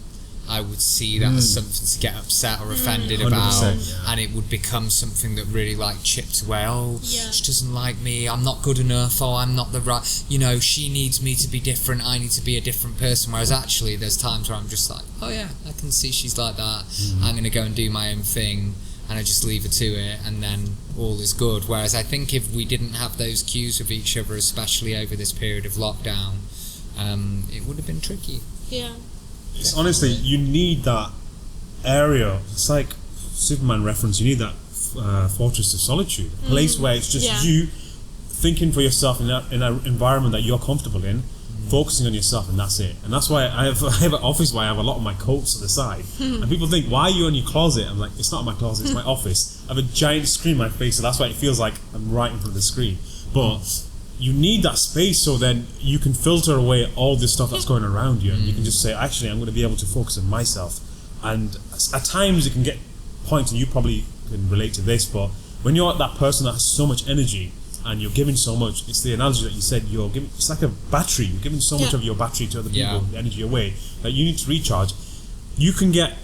I would see that as something to get upset or offended about, and it would become something that really like chipped away. Oh, she doesn't like me, I'm not good enough, oh, I'm not the right, you know, she needs me to be different, I need to be a different person. Whereas actually there's times where I'm just like, oh yeah, I can see she's like that, I'm going to go and do my own thing, and I just leave her to it, and then all is good. Whereas I think if we didn't have those cues with each other, especially over this period of lockdown, it would have been tricky. Yeah. It's honestly, you need that area. It's like Superman reference. You need that fortress of solitude, a place where it's just you thinking for yourself in an environment that you're comfortable in, focusing on yourself, and that's it. And that's why I have an office where I have a lot of my coats to the side. And people think, why are you in your closet? I'm like, it's not my closet, it's my office. I have a giant screen in my face, so that's why it feels like I'm right in front of the screen. But you need that space, so then you can filter away all this stuff that's going around you, and you can just say, actually, I'm going to be able to focus on myself. And at times it can get points, and you probably can relate to this, but when you're that person that has so much energy and you're giving so much, it's the analogy that you said, you're giving, it's like a battery, you're giving so much of your battery to other people, the energy away, that you need to recharge. You can get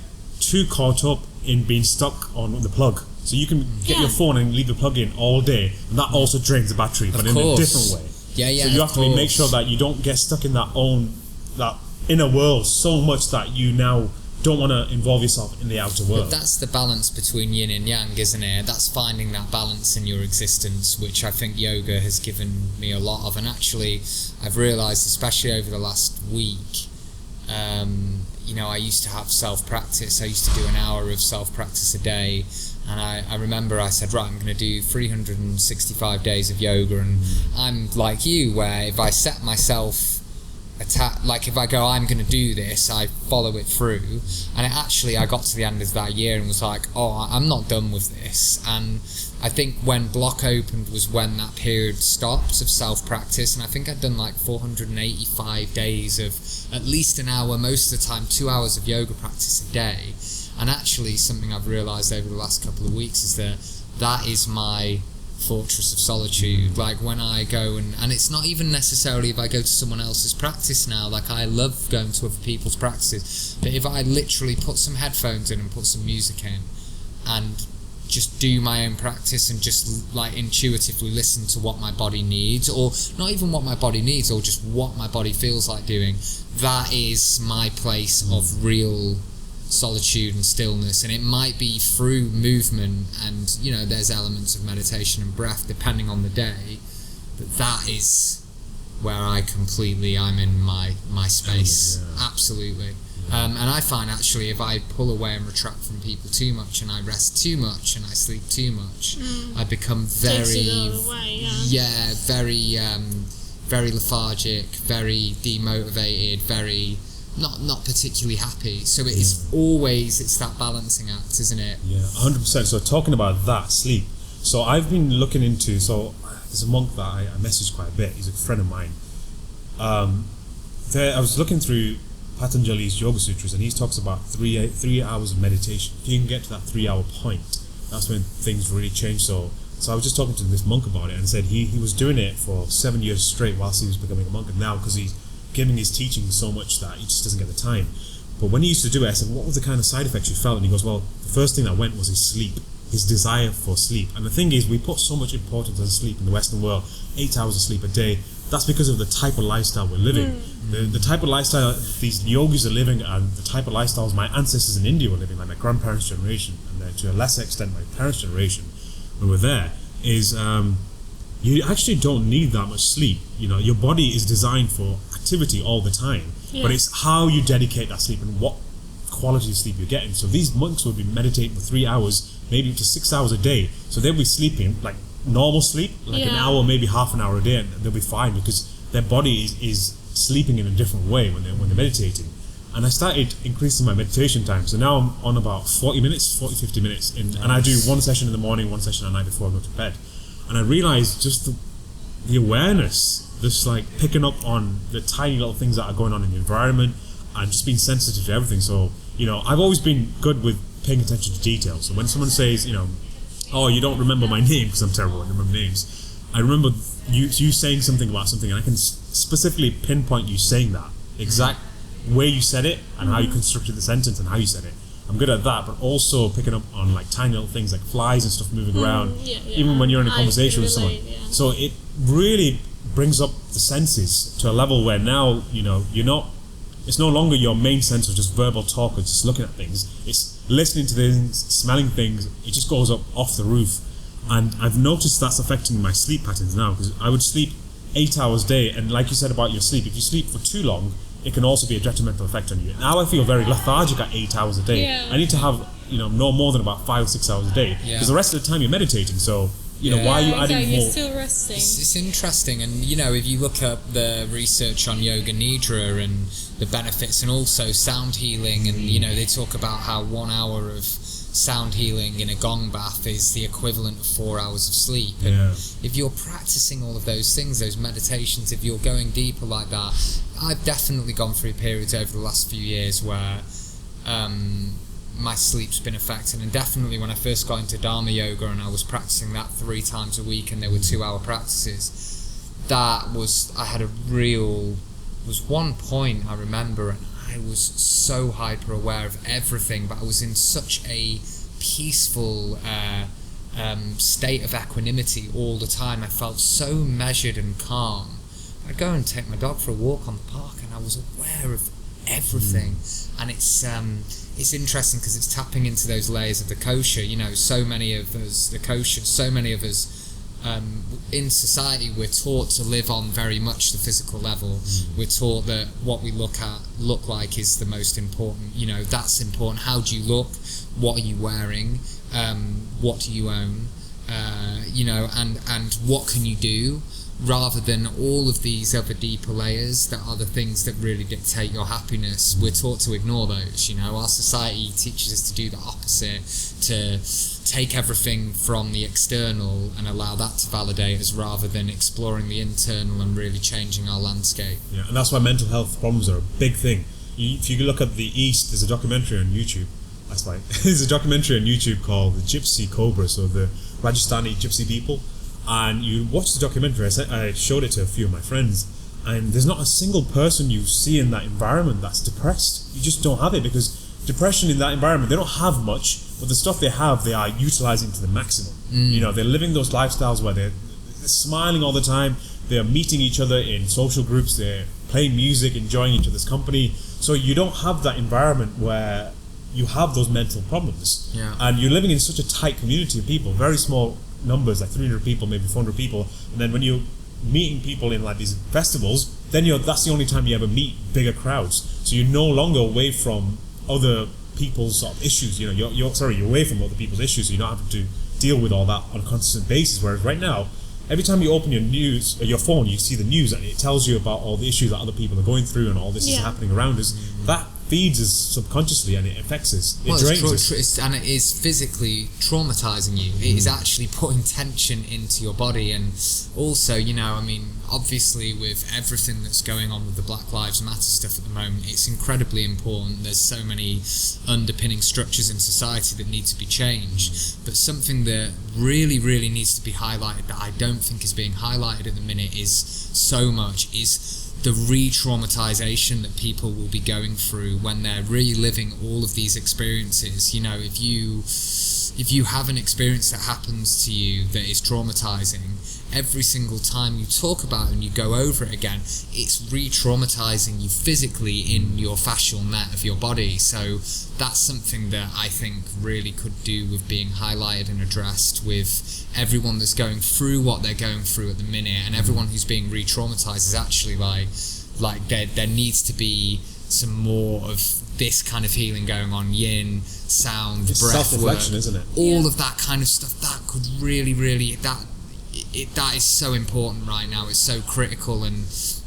too caught up in being stuck on the plug. So you can get your phone and leave the plug in all day, and that also drains the battery, but in a different way. So you have to make sure that you don't get stuck in that inner world so much that you now don't want to involve yourself in the outer world. But that's the balance between yin and yang, isn't it? That's finding that balance in your existence, which I think yoga has given me a lot of. And actually, I've realised, especially over the last week, you know, I used to have self-practice. I used to do an hour of self-practice a day. And I remember I said, right, I'm going to do 365 days of yoga. And I'm like you, where if I set myself like if I go, I'm going to do this, I follow it through. And I got to the end of that year and was like, oh, I'm not done with this. And I think when Blok opened was when that period stopped of self-practice, and I think I'd done like 485 days of at least an hour, most of the time 2 hours of yoga practice a day. And actually something I've realised over the last couple of weeks is that is my fortress of solitude. Like when I go and it's not even necessarily if I go to someone else's practice now, like I love going to other people's practices, but if I literally put some headphones in and put some music in and just do my own practice and just like intuitively listen to what my body needs, or not even what my body needs, or just what my body feels like doing, that is my place of real solitude and stillness. And it might be through movement, and there's elements of meditation and breath depending on the day, but that is where I'm in my space. Absolutely. And I find actually if I pull away and retract from people too much, and I rest too much and I sleep too much, I become very very lethargic, very demotivated, very not particularly happy. So it's that balancing act, isn't it? Yeah, 100%. So talking about that sleep, so I've been looking into, so there's a monk that I messaged quite a bit. He's a friend of mine. I was looking through Patanjali's Yoga Sutras, and he talks about 3 hours of meditation. If you can get to that 3 hour point, that's when things really change. So I was just talking to this monk about it, and said he was doing it for 7 years straight whilst he was becoming a monk, and now because he's giving his teaching so much that he just doesn't get the time. But when he used to do it, I said, what were the kind of side effects you felt? And he goes, well, the first thing that went was his sleep, his desire for sleep. And the thing is, we put so much importance on sleep in the Western world, 8 hours of sleep a day. That's because of the type of lifestyle we're living. The type of lifestyle these yogis are living, and the type of lifestyles my ancestors in India were living, like my grandparents' generation, and then to a lesser extent my parents' generation, when we're there, is you actually don't need that much sleep. Your body is designed for activity all the time, but it's how you dedicate that sleep and what quality of sleep you're getting. So these monks would be meditating for 3 hours, maybe up to 6 hours a day. So they'll be sleeping like normal sleep, like an hour, maybe half an hour a day, and they'll be fine because their body is sleeping in a different way when they're meditating. And I started increasing my meditation time. So now I'm on about 50 minutes, and I do one session in the morning, one session at night before I go to bed. And I realized just the awareness, just like picking up on the tiny little things that are going on in the environment, and just being sensitive to everything. So, I've always been good with paying attention to details. So when someone says, oh, you don't remember my name, because I'm terrible at remembering names, I remember you saying something about something, and I can specifically pinpoint you saying that exact way you said it and how you constructed the sentence and how you said it. I'm good at that, but also picking up on like tiny little things like flies and stuff moving around, even when you're in a conversation with someone. So it really brings up the senses to a level where now you're not. It's no longer your main sense of just verbal talk or just looking at things. It's listening to things, smelling things. It just goes up off the roof, and I've noticed that's affecting my sleep patterns now, because I would sleep 8 hours a day, and like you said about your sleep, if you sleep for too long, it can also be a detrimental effect on you. Now I feel very lethargic at 8 hours a day. I need to have no more than about 5 or 6 hours a day, because the rest of the time you're meditating. So why are you adding more? You're still resting. It's interesting, and if you look up the research on Yoga Nidra and the benefits, and also sound healing, and they talk about how 1 hour of sound healing in a gong bath is the equivalent of 4 hours of sleep. And if you're practicing all of those things, those meditations, if you're going deeper like that, I've definitely gone through periods over the last few years where my sleep's been affected, and definitely when I first got into Dharma yoga and I was practicing that 3 times a week, and there were 2 hour practices, was one point I remember, and I was so hyper aware of everything, but I was in such a peaceful state of equanimity all the time. I felt so measured and calm. I'd go and take my dog for a walk on the park, and I was aware of everything. And it's interesting because it's tapping into those layers of the kosher. So many of us in society, we're taught to live on very much the physical level. We're taught that what we look like is the most important. That's important. How do you look? What are you wearing? What do you own? And what can you do? rather than all of these other deeper layers that are the things that really dictate your happiness. We're taught to ignore those, you know. Our society teaches us to do the opposite, to take everything from the external and allow that to validate us, rather than exploring the internal and really changing our landscape. Yeah, and that's why mental health problems are a big thing. If you look at the East, there's a documentary on YouTube. That's right. There's a documentary on YouTube called The Gypsy Cobra, so the Rajasthani gypsy people. And you watch the documentary, I showed it to a few of my friends, and there's not a single person you see in that environment that's depressed. You just don't have it, because depression in that environment, they don't have much, but the stuff they have, they are utilizing to the maximum. You know, they're living those lifestyles where they're smiling all the time, they're meeting each other in social groups, they're playing music, enjoying each other's company. So you don't have that environment where you have those mental problems. Yeah. And you're living in such a tight community of people, very small numbers, like 300 people, maybe 400 people, and then when you're meeting people in like these festivals, then that's the only time you ever meet bigger crowds. So you're no longer away from other people's sort of issues. You know, you're away from other people's issues, so you don't have to deal with all that on a constant basis. Whereas right now, every time you open your phone, you see the news and it tells you about all the issues that other people are going through, and all this is happening around us. That feeds us subconsciously, and it affects us. It drains us. And it is physically traumatizing you. It is actually putting tension into your body. And also, you know, I mean, obviously with everything that's going on with the Black Lives Matter stuff at the moment, it's incredibly important. There's so many underpinning structures in society that need to be changed. But something that really, really needs to be highlighted that I don't think is being highlighted at the minute is the re-traumatization that people will be going through when they're reliving all of these experiences. You know, if you have an experience that happens to you that is traumatizing, every single time you talk about it and you go over it again, it's re-traumatizing you physically in your fascial net of your body. So that's something that I think really could do with being highlighted and addressed with everyone that's going through what they're going through at the minute, and everyone who's being re-traumatized is actually like there needs to be some more of this kind of healing going on. Yin, sound, it's breath self-reflection, work, isn't it? all of that kind of stuff. That could really that is so important right now. It's so critical, and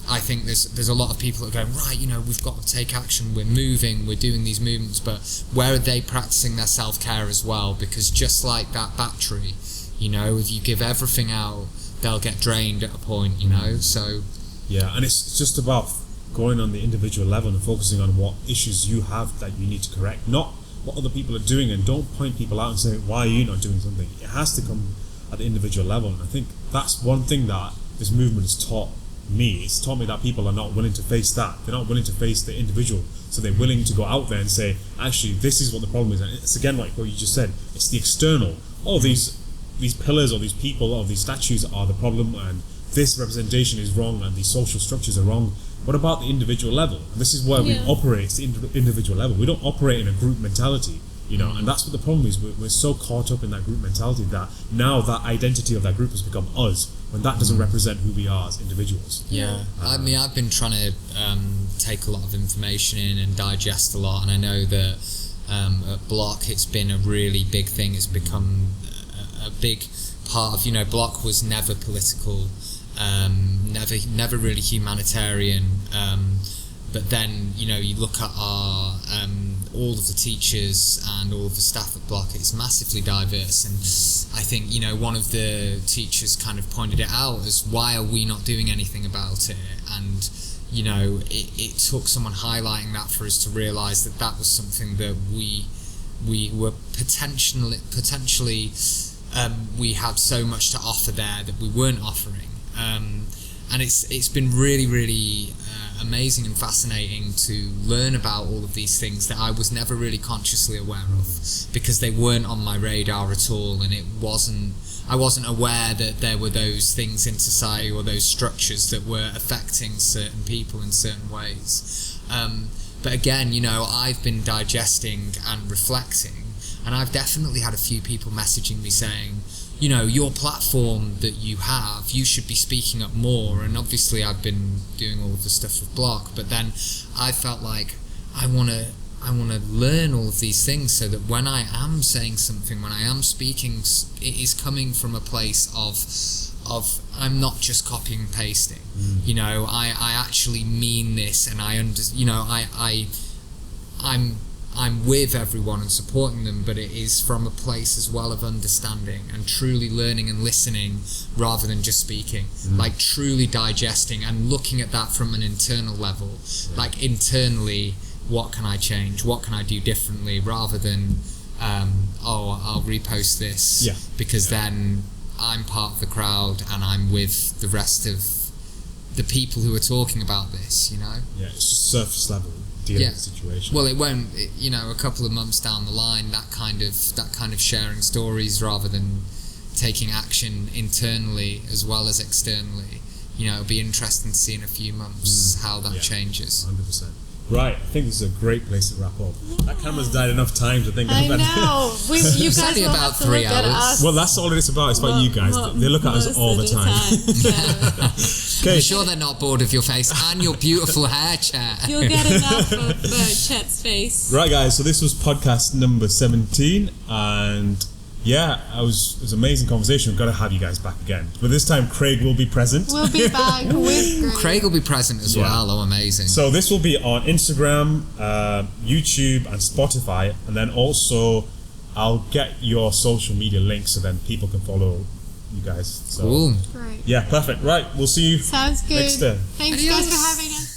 I think there's a lot of people that are going, right, you know, we've got to take action, we're moving, we're doing these movements, but where are they practicing their self-care as well? Because just like that battery, you know, if you give everything out, they'll get drained at a point, you know. So yeah, and it's just about going on the individual level and focusing on what issues you have that you need to correct, not what other people are doing. And don't point people out and say, why are you not doing something? It has to come at the individual level. And I think that's one thing that this movement has taught me. It's taught me that people are not willing to face that. They're not willing to face the individual. So they're willing to go out there and say, actually, this is what the problem is. And it's again like what you just said, it's the external. Oh, these pillars or these people or these statues are the problem, and this representation is wrong, and these social structures are wrong. What about the individual level? And this is where we operate. It's the individual level. We don't operate in a group mentality, you know, and that's what the problem is. We're so caught up in that group mentality that now that identity of that group has become us, when that doesn't represent who we are as individuals. Yeah, I mean, I've been trying to take a lot of information in and digest a lot, and I know that at Blok it's been a really big thing. It's become a big part of, you know, Blok was never political, never really humanitarian, but then, you know, you look at our all of the teachers and all of the staff at Blok, it's massively diverse. And I think, you know, one of the teachers kind of pointed it out as, why are we not doing anything about it? And, you know, it took someone highlighting that for us to realise that that was something that we were potentially we had so much to offer there that we weren't offering, and it's been really, really amazing and fascinating to learn about all of these things that I was never really consciously aware of, because they weren't on my radar at all, and I wasn't aware that there were those things in society or those structures that were affecting certain people in certain ways. But again, you know, I've been digesting and reflecting, and I've definitely had a few people messaging me saying, you know, your platform that you have, you should be speaking up more. And obviously I've been doing all of the stuff with Blok, but then I felt like I want to learn all of these things so that when I am saying something, when I am speaking, it is coming from a place of I'm not just copying and pasting. You know, I actually mean this, and I'm with everyone and supporting them, but it is from a place as well of understanding and truly learning and listening rather than just speaking. Like truly digesting and looking at that from an internal level. Like internally, what can I change? What can I do differently? Rather than, I'll repost this because then I'm part of the crowd and I'm with the rest of the people who are talking about this, you know? Yeah, it's just surface level dealing with the situation. Well, it won't, you know, a couple of months down the line, that kind of sharing stories rather than taking action internally as well as externally. You know, it'll be interesting to see in a few months how that changes. 100%. Right, I think this is a great place to wrap up. That camera's died enough times, I think. I know. You guys only will about have to 3 look at hours. us. Well, that's all it's about. It's about you guys. They look at us all the time. So I'm sure they're not bored of your face and your beautiful hair, Chet. you'll get enough of Chet's face. Right, guys, so this was podcast number 17, and yeah, it was an amazing conversation. We've got to have you guys back again. But this time, Craig will be present. We'll be back with Craig. Craig will be present as well. Oh, amazing. So this will be on Instagram, YouTube, and Spotify. And then also, I'll get your social media links so then people can follow you guys. So, Cool. Great. yeah, perfect. Right, we'll see you Sounds good. next time. Thanks guys for having us.